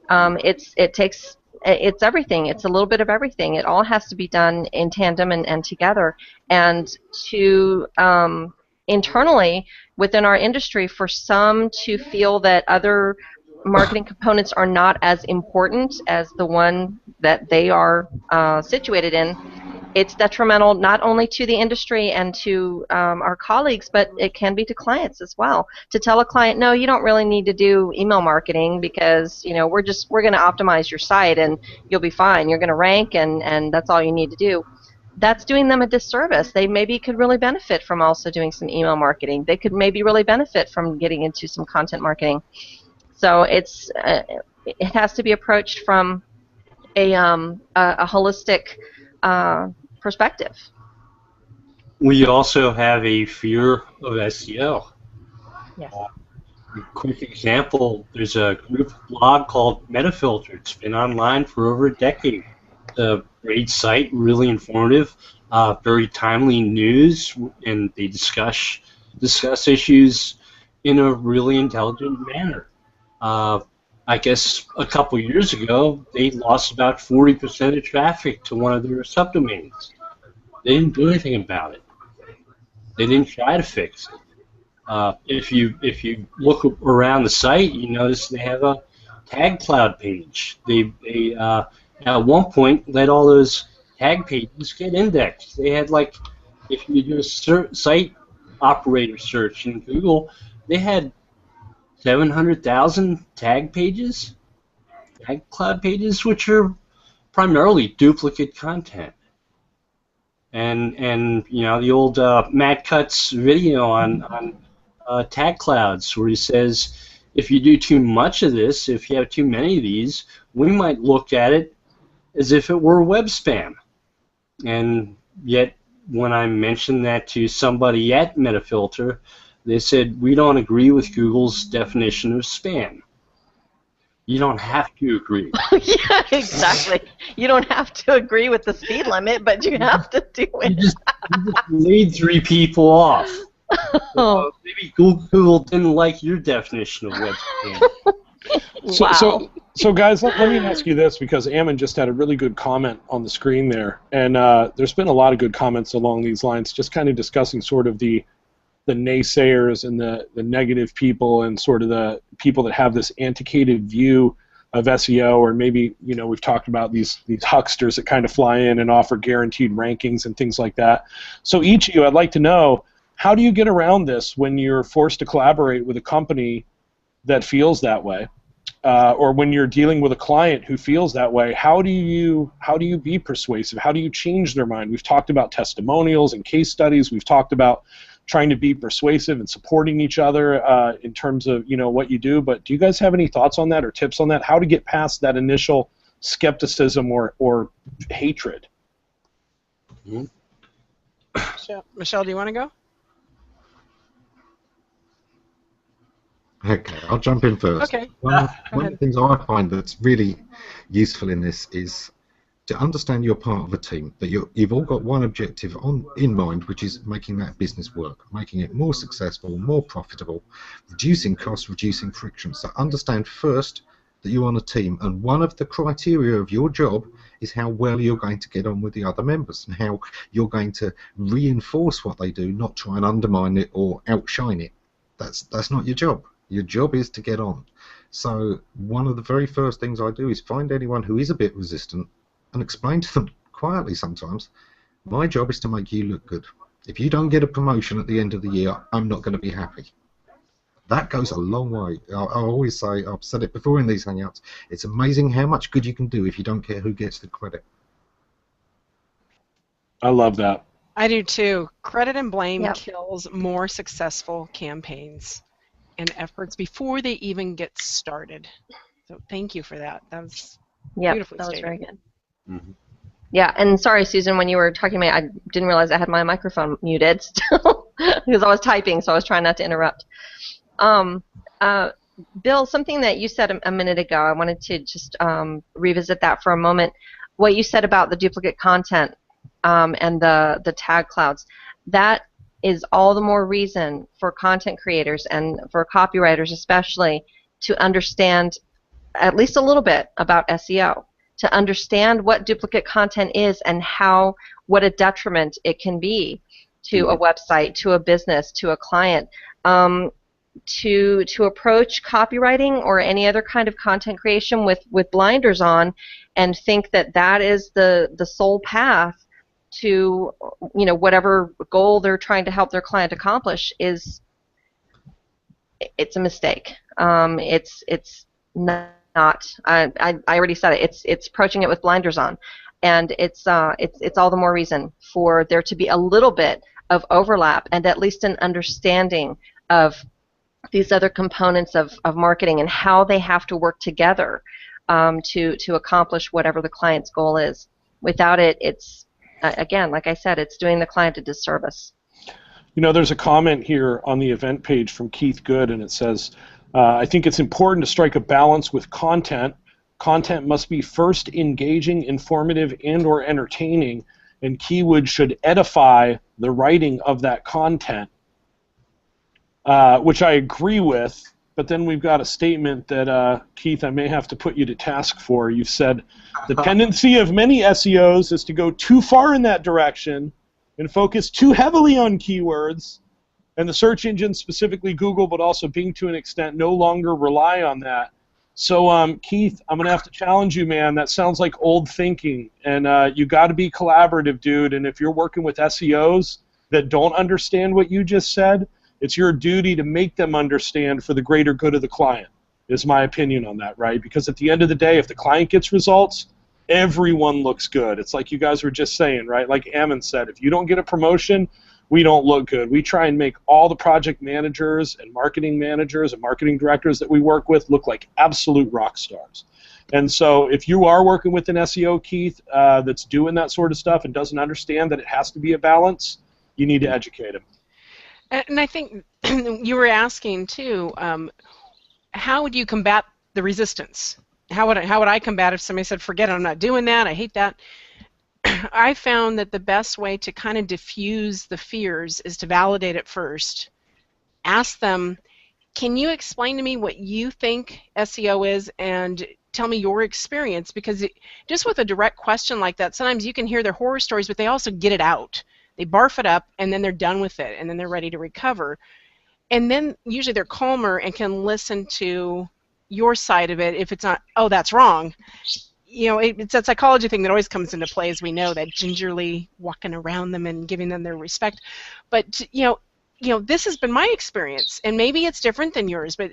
It's everything. It's a little bit of everything. It all has to be done in tandem and together. And to internally within our industry, for some to feel that other marketing components are not as important as the one that they are situated in, it's detrimental not only to the industry and to our colleagues, but it can be to clients as well. To tell a client, no, you don't really need to do email marketing because, you know, we're going to optimize your site and you'll be fine. You're going to rank and that's all you need to do. That's doing them a disservice. They maybe could really benefit from also doing some email marketing. They could maybe really benefit from getting into some content marketing. So it has to be approached from a holistic perspective. We also have a fear of SEO. Yes. Quick example, there's a group blog called Metafilter. It's been online for over a decade. It's a great site, really informative, very timely news, and they discuss issues in a really intelligent manner. I guess a couple years ago, they lost about 40% of traffic to one of their subdomains. They didn't do anything about it. They didn't try to fix it. If you look around the site, you notice they have a tag cloud page. They at one point let all those tag pages get indexed. They had, like, if you do a site operator search in Google, they had 700,000 tag pages, tag cloud pages, which are primarily duplicate content. And you know, the old Matt Cutts video on tag clouds, where he says, if you do too much of this, if you have too many of these, we might look at it as if it were web spam. And yet, when I mentioned that to somebody at Metafilter, they said, we don't agree with Google's definition of spam. You don't have to agree. Yeah, exactly. You don't have to agree with the speed limit, but you have to do it. You just laid 3 people off. Oh. Maybe Google didn't like your definition of web spam. Wow. So guys, let me ask you this, because Ammon just had a really good comment on the screen there, and there's been a lot of good comments along these lines, just kind of discussing sort of the naysayers and the negative people, and sort of the people that have this antiquated view of SEO, or maybe, you know, we've talked about these hucksters that kind of fly in and offer guaranteed rankings and things like that. So each of you, I'd like to know, how do you get around this when you're forced to collaborate with a company that feels that way? Or when you're dealing with a client who feels that way, how do you be persuasive? How do you change their mind? We've talked about testimonials and case studies. We've talked about trying to be persuasive and supporting each other in terms of, you know, what you do. But do you guys have any thoughts on that or tips on that? How to get past that initial skepticism or hatred? Michelle, do you want to go? Okay, I'll jump in first. Okay. One of the things I find that's really useful in this is to understand you're part of a team, that you've all got one objective in mind, which is making that business work, making it more successful, more profitable, reducing costs, reducing friction. So understand first that you're on a team, and one of the criteria of your job is how well you're going to get on with the other members, and how you're going to reinforce what they do, not try and undermine it or outshine it. That's not your job. Your job is to get on. So one of the very first things I do is find anyone who is a bit resistant and explain to them quietly sometimes, my job is to make you look good. If you don't get a promotion at the end of the year, I'm not going to be happy. That goes a long way. I always say, I've said it before in these Hangouts, it's amazing how much good you can do if you don't care who gets the credit. I love that. I do too. Credit and blame Yep. kills more successful campaigns and efforts before they even get started. So thank you for that. That was beautifully that was stated. very good. Mhm. Yeah, and sorry, Susan, when you were talking to me, I didn't realize I had my microphone muted still because I was typing, so I was trying not to interrupt. Bill, something that you said a minute ago, I wanted to just revisit that for a moment. What you said about the duplicate content and the tag clouds, that is all the more reason for content creators and for copywriters especially to understand at least a little bit about SEO, to understand what duplicate content is and what a detriment it can be to a website, to a business, to a client. To approach copywriting or any other kind of content creation with blinders on and think that is the sole path to, you know, whatever goal they're trying to help their client accomplish it's a mistake. It's not. I already said it. It's approaching it with blinders on, and it's all the more reason for there to be a little bit of overlap and at least an understanding of these other components of marketing and how they have to work together to accomplish whatever the client's goal is. Without it, it's again, like I said, it's doing the client a disservice. You know, there's a comment here on the event page from Keith Good, and it says, I think it's important to strike a balance with content. Content must be first engaging, informative, and or entertaining, and keywords should edify the writing of that content, which I agree with. But then we've got a statement that, Keith, I may have to put you to task for. You've said, the tendency of many SEOs is to go too far in that direction and focus too heavily on keywords, and the search engines, specifically Google, but also Bing to an extent, no longer rely on that. So, Keith, I'm going to have to challenge you, man. That sounds like old thinking, and you got to be collaborative, dude. And if you're working with SEOs that don't understand what you just said, it's your duty to make them understand for the greater good of the client, is my opinion on that, right? Because at the end of the day, if the client gets results, everyone looks good. It's like you guys were just saying, right? Like Ammon said, if you don't get a promotion, we don't look good. We try and make all the project managers and marketing directors that we work with look like absolute rock stars. And so if you are working with an SEO, Keith, that's doing that sort of stuff and doesn't understand that it has to be a balance, you need to educate him. And I think you were asking too, how would you combat the resistance? How would I combat if somebody said, forget it, I'm not doing that, I hate that? I found that the best way to kind of diffuse the fears is to validate it first. Ask them, can you explain to me what you think SEO is, and tell me your experience? Because just with a direct question like that, sometimes you can hear their horror stories, but they also get it out. They barf it up, and then they're done with it, and then they're ready to recover. And then usually they're calmer and can listen to your side of it if it's not, oh, that's wrong. You know, it's that psychology thing that always comes into play, as we know, that gingerly walking around them and giving them their respect. But, you know, this has been my experience, and maybe it's different than yours, but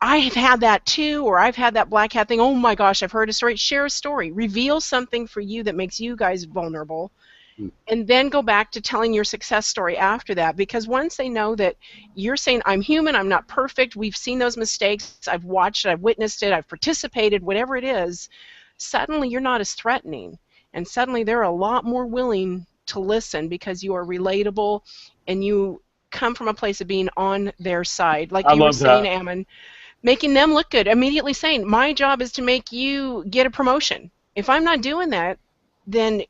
I've had that too, or I've had that black hat thing. Oh my gosh, I've heard a story. Share a story. Reveal something for you that makes you guys vulnerable. And then go back to telling your success story after that, because once they know that you're saying, I'm human, I'm not perfect, we've seen those mistakes, I've watched it, I've witnessed it, I've participated, whatever it is, suddenly you're not as threatening. And suddenly they're a lot more willing to listen because you are relatable and you come from a place of being on their side. Like you were saying, Ammon, making them look good, immediately saying, my job is to make you get a promotion. If I'm not doing that, then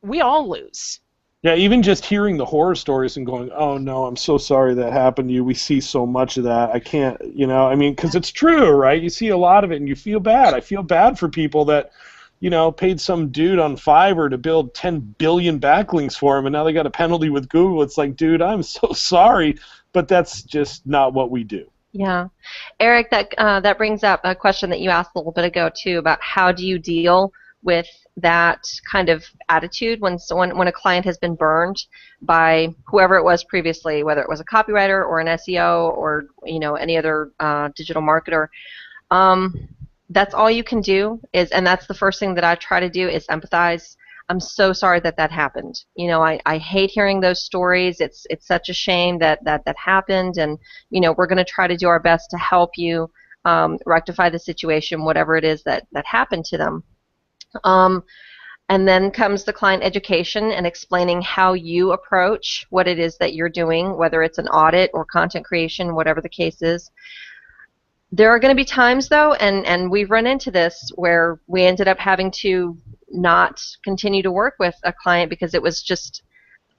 we all lose. Yeah, even just hearing the horror stories and going, oh no, I'm so sorry that happened to you. We see so much of that. I can't, you know, I mean, because it's true, right? You see a lot of it and you feel bad. I feel bad for people that, you know, paid some dude on Fiverr to build 10 billion backlinks for him, and now they got a penalty with Google. It's like, dude, I'm so sorry, but that's just not what we do. Yeah. Eric, that brings up a question that you asked a little bit ago, too, about how do you deal with that kind of attitude when a client has been burned by whoever it was previously, whether it was a copywriter or an SEO or, you know, any other digital marketer. That's all you can do and that's the first thing that I try to do is empathize. I'm so sorry that happened. You know, I hate hearing those stories. It's such a shame that happened, and you know, we're going to try to do our best to help you rectify the situation, whatever it is that happened to them. And then comes the client education and explaining how you approach what it is that you're doing, whether it's an audit or content creation, whatever the case is. There are going to be times, though, and we've run into this, where we ended up having to not continue to work with a client because it was just,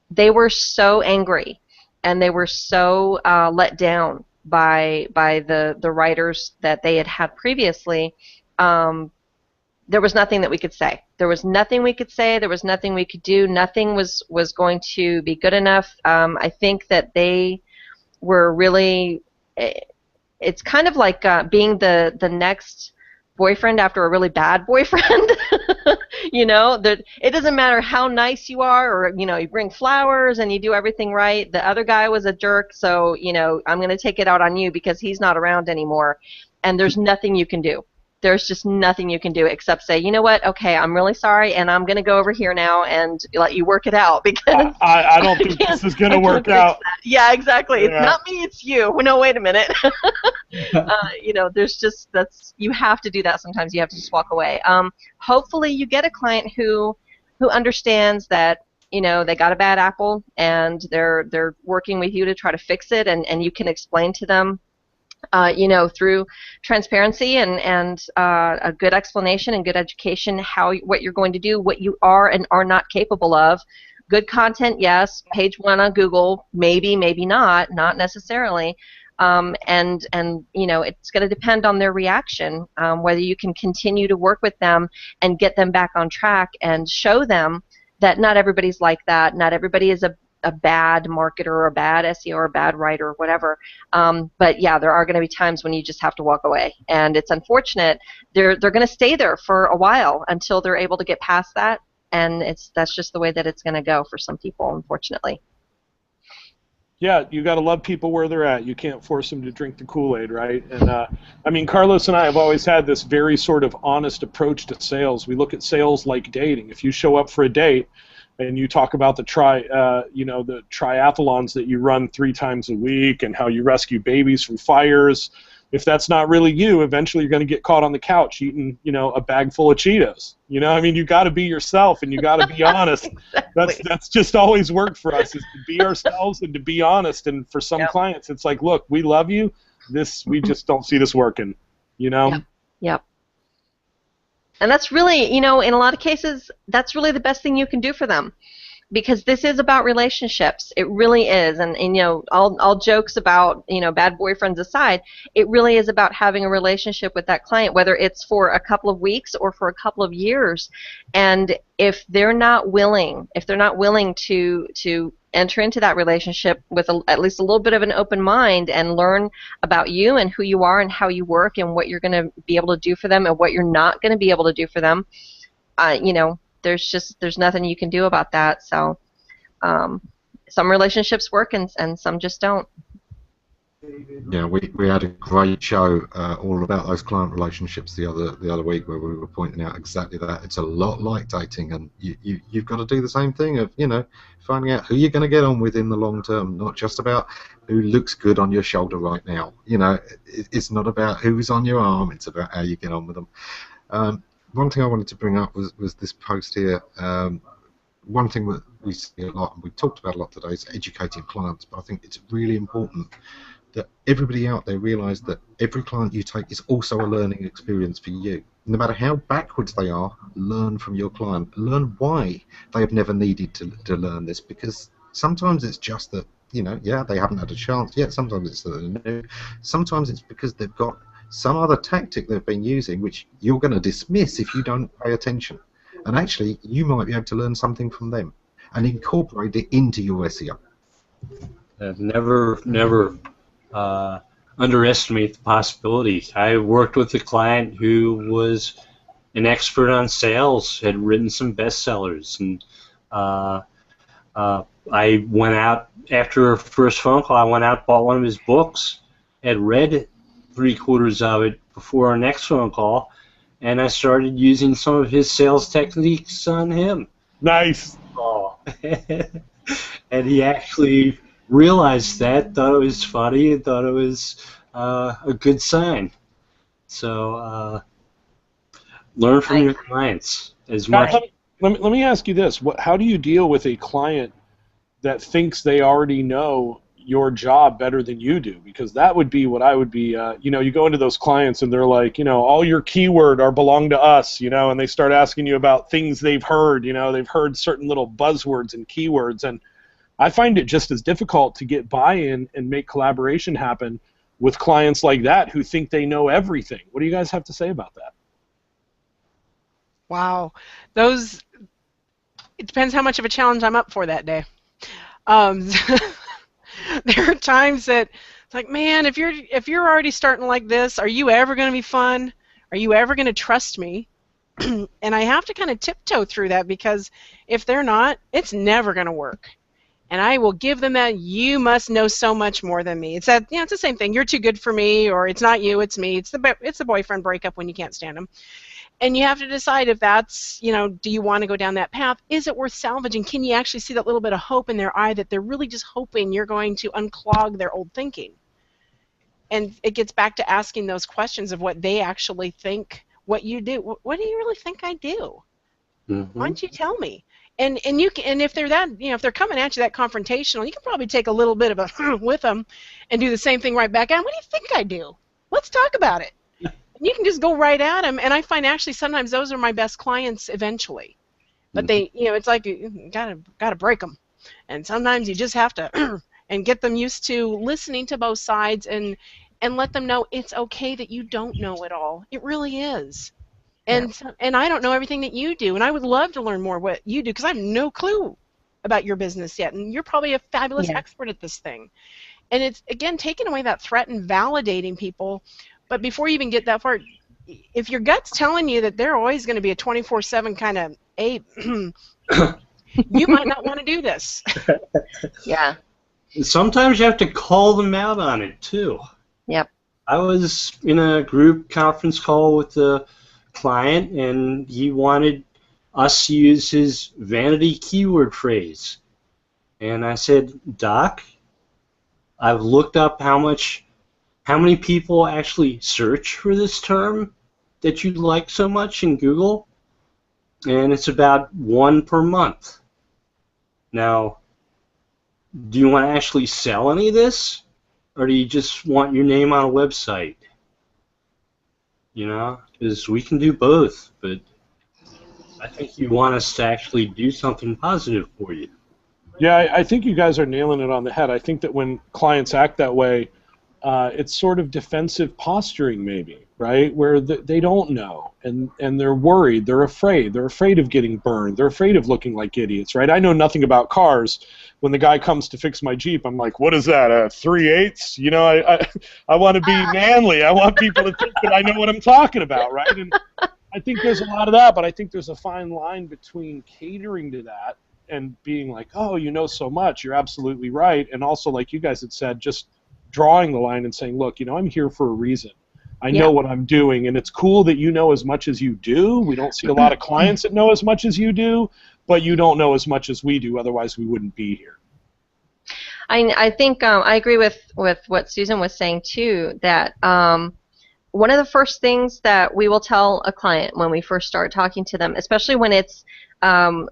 they were so angry and they were so let down by the writers that they had previously. There was nothing that we could say. There was nothing we could say. There was nothing we could do. Nothing was going to be good enough. I think that they were really. It's kind of like being the next boyfriend after a really bad boyfriend. You know, that it doesn't matter how nice you are, or you know, you bring flowers and you do everything right. The other guy was a jerk, so you know, I'm going to take it out on you because he's not around anymore. And there's nothing you can do. There's just nothing you can do except say, you know what, okay, I'm really sorry, and I'm going to go over here now and let you work it out, because I don't think this is going to work out. Yeah, exactly. Yeah. It's not me, it's you. No, wait a minute. You know, there's just, you have to do that sometimes. You have to just walk away. Hopefully you get a client who understands that, you know, they got a bad apple and they're working with you to try to fix it, and you can explain to them, you know, through transparency and a good explanation and good education, what you're going to do, what you are and are not capable of. Good content, yes. Page 1 on Google, maybe not necessarily. And you know, it's going to depend on their reaction, whether you can continue to work with them and get them back on track and show them that not everybody's like that. Not everybody is a bad marketer or a bad SEO or a bad writer or whatever. But yeah, there are going to be times when you just have to walk away, and it's unfortunate. They're going to stay there for a while until they're able to get past that, and that's just the way that it's going to go for some people, unfortunately. Yeah, you got to love people where they're at. You can't force them to drink the Kool-Aid, right? And I mean, Carlos and I have always had this very sort of honest approach to sales. We look at sales like dating. If you show up for a date and you talk about the the triathlons that you run 3 times a week and how you rescue babies from fires. If that's not really you, eventually you're going to get caught on the couch eating, a bag full of Cheetos. I mean, you got to be yourself and you got to be honest. Exactly. That's just always worked for us, is to be ourselves and to be honest. And for some clients, it's like, look, we love you. We just don't see this working. Yep. And that's really, in a lot of cases, that's really the best thing you can do for them, because this is about relationships. It really is. And all jokes about, bad boyfriends aside, it really is about having a relationship with that client, whether it's for a couple of weeks or for a couple of years. And if they're not willing to enter into that relationship with at least a little bit of an open mind and learn about you and who you are and how you work and what you're going to be able to do for them and what you're not going to be able to do for them, there's nothing you can do about that. So some relationships work and some just don't. Yeah, we had a great show all about those client relationships the other week, where we were pointing out exactly that. It's a lot like dating, and you've got to do the same thing of finding out who you're going to get on with in the long term. Not just about who looks good on your shoulder right now. It's not about who's on your arm. It's about how you get on with them. One thing I wanted to bring up was this post here. One thing that we see a lot, and we talked about a lot today, is educating clients. But I think it's really important that everybody out there realise that every client you take is also a learning experience for you. No matter how backwards they are, learn from your client. Learn why they have never needed to learn this, because sometimes it's just that, they haven't had a chance yet. Sometimes it's that they're new. Sometimes it's because they've got some other tactic they've been using which you're going to dismiss if you don't pay attention. And actually, you might be able to learn something from them and incorporate it into your SEO. Never underestimate the possibilities. I worked with a client who was an expert on sales, had written some bestsellers, and I went out after her first phone call. I went out, bought one of his books, had read 3/4 of it before our next phone call, and I started using some of his sales techniques on him. Nice. Oh. And he actually realized that, thought it was funny, and thought it was a good sign. So learn from your clients as much. Let me ask you this. How do you deal with a client that thinks they already know your job better than you do? Because that would be what I would be, you go into those clients and they're like, all your keyword belong to us, and they start asking you about things they've heard, they've heard certain little buzzwords and keywords, and I find it just as difficult to get buy-in and make collaboration happen with clients like that who think they know everything. What do you guys have to say about that? Wow. It depends how much of a challenge I'm up for that day. There are times that it's like, man, if you're already starting like this, are you ever going to be fun? Are you ever going to trust me? And I have to kind of tiptoe through that, because if they're not, it's never going to work. And I will give them that, you must know so much more than me. It's that, it's the same thing. You're too good for me, or it's not you, it's me. It's the boyfriend breakup when you can't stand him. And you have to decide if that's, do you want to go down that path? Is it worth salvaging? Can you actually see that little bit of hope in their eye that they're really just hoping you're going to unclog their old thinking? And it gets back to asking those questions of what they actually think, what you do. What do you really think I do? Mm-hmm. Why don't you tell me? And if they're that, if they're coming at you that confrontational, you can probably take a little bit of a with them and do the same thing right back at them. What do you think I do? Let's talk about it. You can just go right at them, and I find actually sometimes those are my best clients eventually. But they, it's like you gotta break them, and sometimes you just have to and get them used to listening to both sides and let them know it's okay that you don't know it all. It really is, and I don't know everything that you do, and I would love to learn more what you do, because I have no clue about your business yet, and you're probably a fabulous expert at this thing. And it's again taking away that threat and validating people. But before you even get that far, if your gut's telling you that they're always going to be a 24/7 kind of ape, you might not want to do this. Yeah. Sometimes you have to call them out on it, too. Yep. I was in a group conference call with the client, and he wanted us use his vanity keyword phrase. And I said, Doc, I've looked up how many people actually search for this term that you like so much in Google, and it's about 1 per month. Now, do you want to actually sell any of this, or do you just want your name on a website? You know, because we can do both, but I think you want us to actually do something positive for you. Yeah, I think you guys are nailing it on the head. I think that when clients act that way, it's sort of defensive posturing maybe, right? Where they don't know, and they're worried, they're afraid of getting burned, they're afraid of looking like idiots, right? I know nothing about cars. When the guy comes to fix my Jeep, I'm like, what is that, a 3/8? You know, I want to be manly. I want people to think that I know what I'm talking about, right? And I think there's a lot of that, but I think there's a fine line between catering to that and being like, oh, you know so much, you're absolutely right, and also, like you guys had said, just drawing the line and saying, look, you know, I'm here for a reason. I know what I'm doing, and it's cool that you know as much as you do. We don't see a lot of clients that know as much as you do, but you don't know as much as we do, otherwise we wouldn't be here. I think I agree with what Susan was saying too, that one of the first things that we will tell a client when we first start talking to them, especially when it's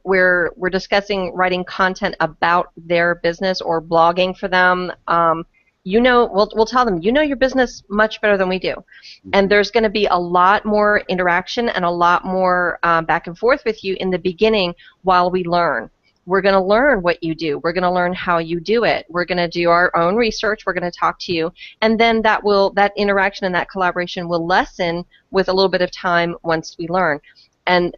we're discussing writing content about their business or blogging for them, you know, we'll tell them, you know your business much better than we do, and there's going to be a lot more interaction and a lot more back and forth with you in the beginning while we learn. We're going to learn what you do. We're going to learn how you do it. We're going to do our own research. We're going to talk to you, and then that interaction and that collaboration will lessen with a little bit of time once we learn. And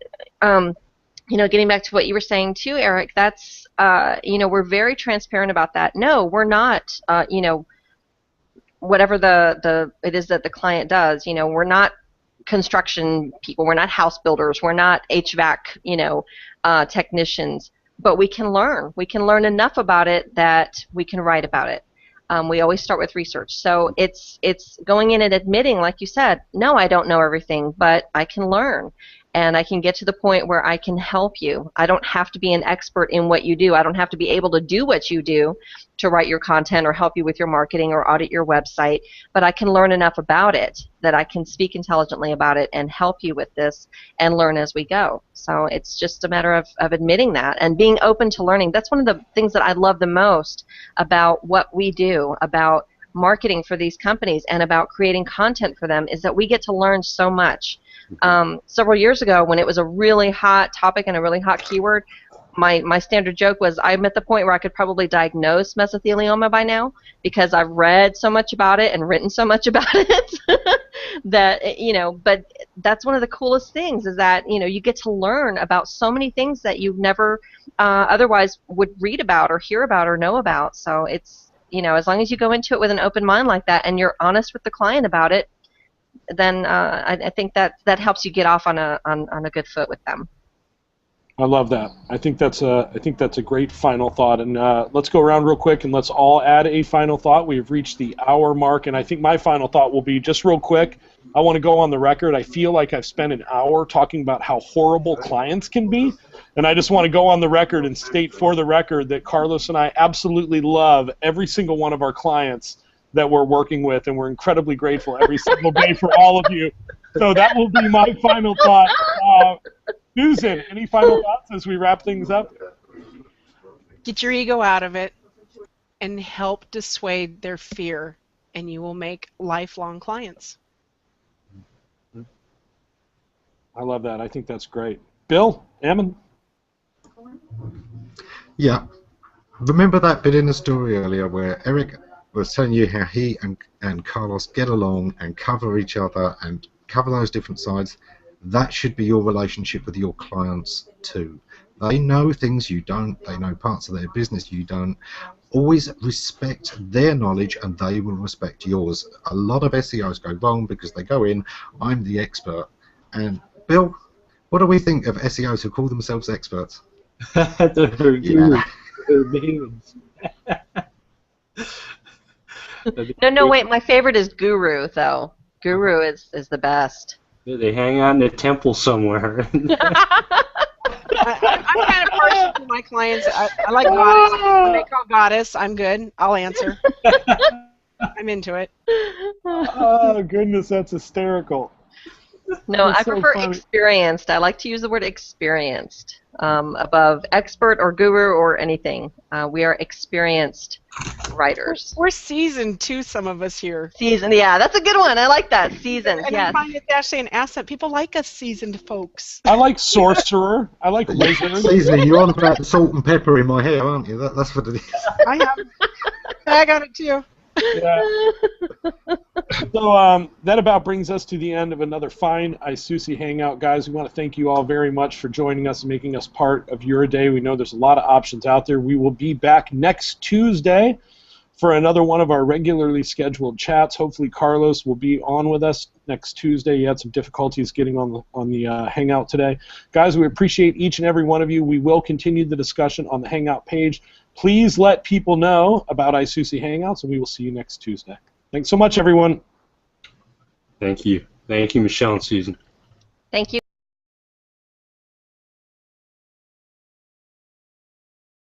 you know, getting back to what you were saying too, Eric, that's you know, we're very transparent about that. No, we're not. You know, whatever it is that the client does, you know, we're not construction people. We're not house builders. We're not HVAC, you know, technicians. But we can learn. We can learn enough about it that we can write about it. We always start with research. So it's going in and admitting, like you said, no, I don't know everything, but I can learn. And I can get to the point where I can help you. I don't have to be an expert in what you do. I don't have to be able to do what you do to write your content or help you with your marketing or audit your website, but I can learn enough about it that I can speak intelligently about it and help you with this and learn as we go. So it's just a matter of admitting that and being open to learning. That's one of the things that I love the most about what we do, about marketing for these companies and about creating content for them, is that we get to learn so much. Several years ago, when it was a really hot topic and a really hot keyword, my standard joke was I'm at the point where I could probably diagnose mesothelioma by now because I've read so much about it and written so much about it that, you know, but that's one of the coolest things, is that, you know, you get to learn about so many things that you never otherwise would read about or hear about or know about. So it's, you know, as long as you go into it with an open mind like that and you're honest with the client about it, then I think that helps you get off on a good foot with them. I love that. I think that's a great final thought. And let's go around real quick and let's all add a final thought. We've reached the hour mark, and I think my final thought will be just real quick. I want to go on the record. I feel like I've spent an hour talking about how horrible clients can be, and I just want to go on the record and state for the record that Carlos and I absolutely love every single one of our clients that we're working with, and we're incredibly grateful every single day for all of you. So that will be my final thought. Susan, any final thoughts as we wrap things up? Get your ego out of it and help dissuade their fear, and you will make lifelong clients. I love that. I think that's great. Bill, Ammon? Yeah. Remember that bit in the story earlier where Eric was telling you how he and Carlos get along and cover each other and cover those different sides? That should be your relationship with your clients too. They know things you don't. They know parts of their business you don't. Always respect their knowledge and they will respect yours. A lot of SEOs go wrong because they go in, I'm the expert. And Bill, what do we think of SEOs who call themselves experts? Yeah. No, wait. My favorite is Guru, though. Guru is the best. They hang out in a temple somewhere. I'm kind of partial to my clients. I like goddess. When they call goddess, I'm good. I'll answer. I'm into it. Oh, goodness, that's hysterical. No, That's I so prefer funny. experienced. I like to use the word experienced above expert or guru or anything. We are experienced writers. We're seasoned too, some of us here. Seasoned, yeah, that's a good one. I like that. Seasoned, And yes. I find it's actually an asset. People like us seasoned folks. I like sorcerer. I like wizard. Seasoning, you're on about the salt and pepper in my hair, aren't you? That's what it is. I have. I got it too. Yeah. So that about brings us to the end of another fine iSusi Hangout, guys. We want to thank you all very much for joining us and making us part of your day. We know there's a lot of options out there. We will be back next Tuesday for another one of our regularly scheduled chats. Hopefully Carlos will be on with us next Tuesday. He had some difficulties getting on the Hangout today. Guys, we appreciate each and every one of you. We will continue the discussion on the Hangout page. Please let people know about iSusi Hangouts, and we will see you next Tuesday. Thanks so much, everyone. Thank you. Thank you, Michelle and Susan. Thank you.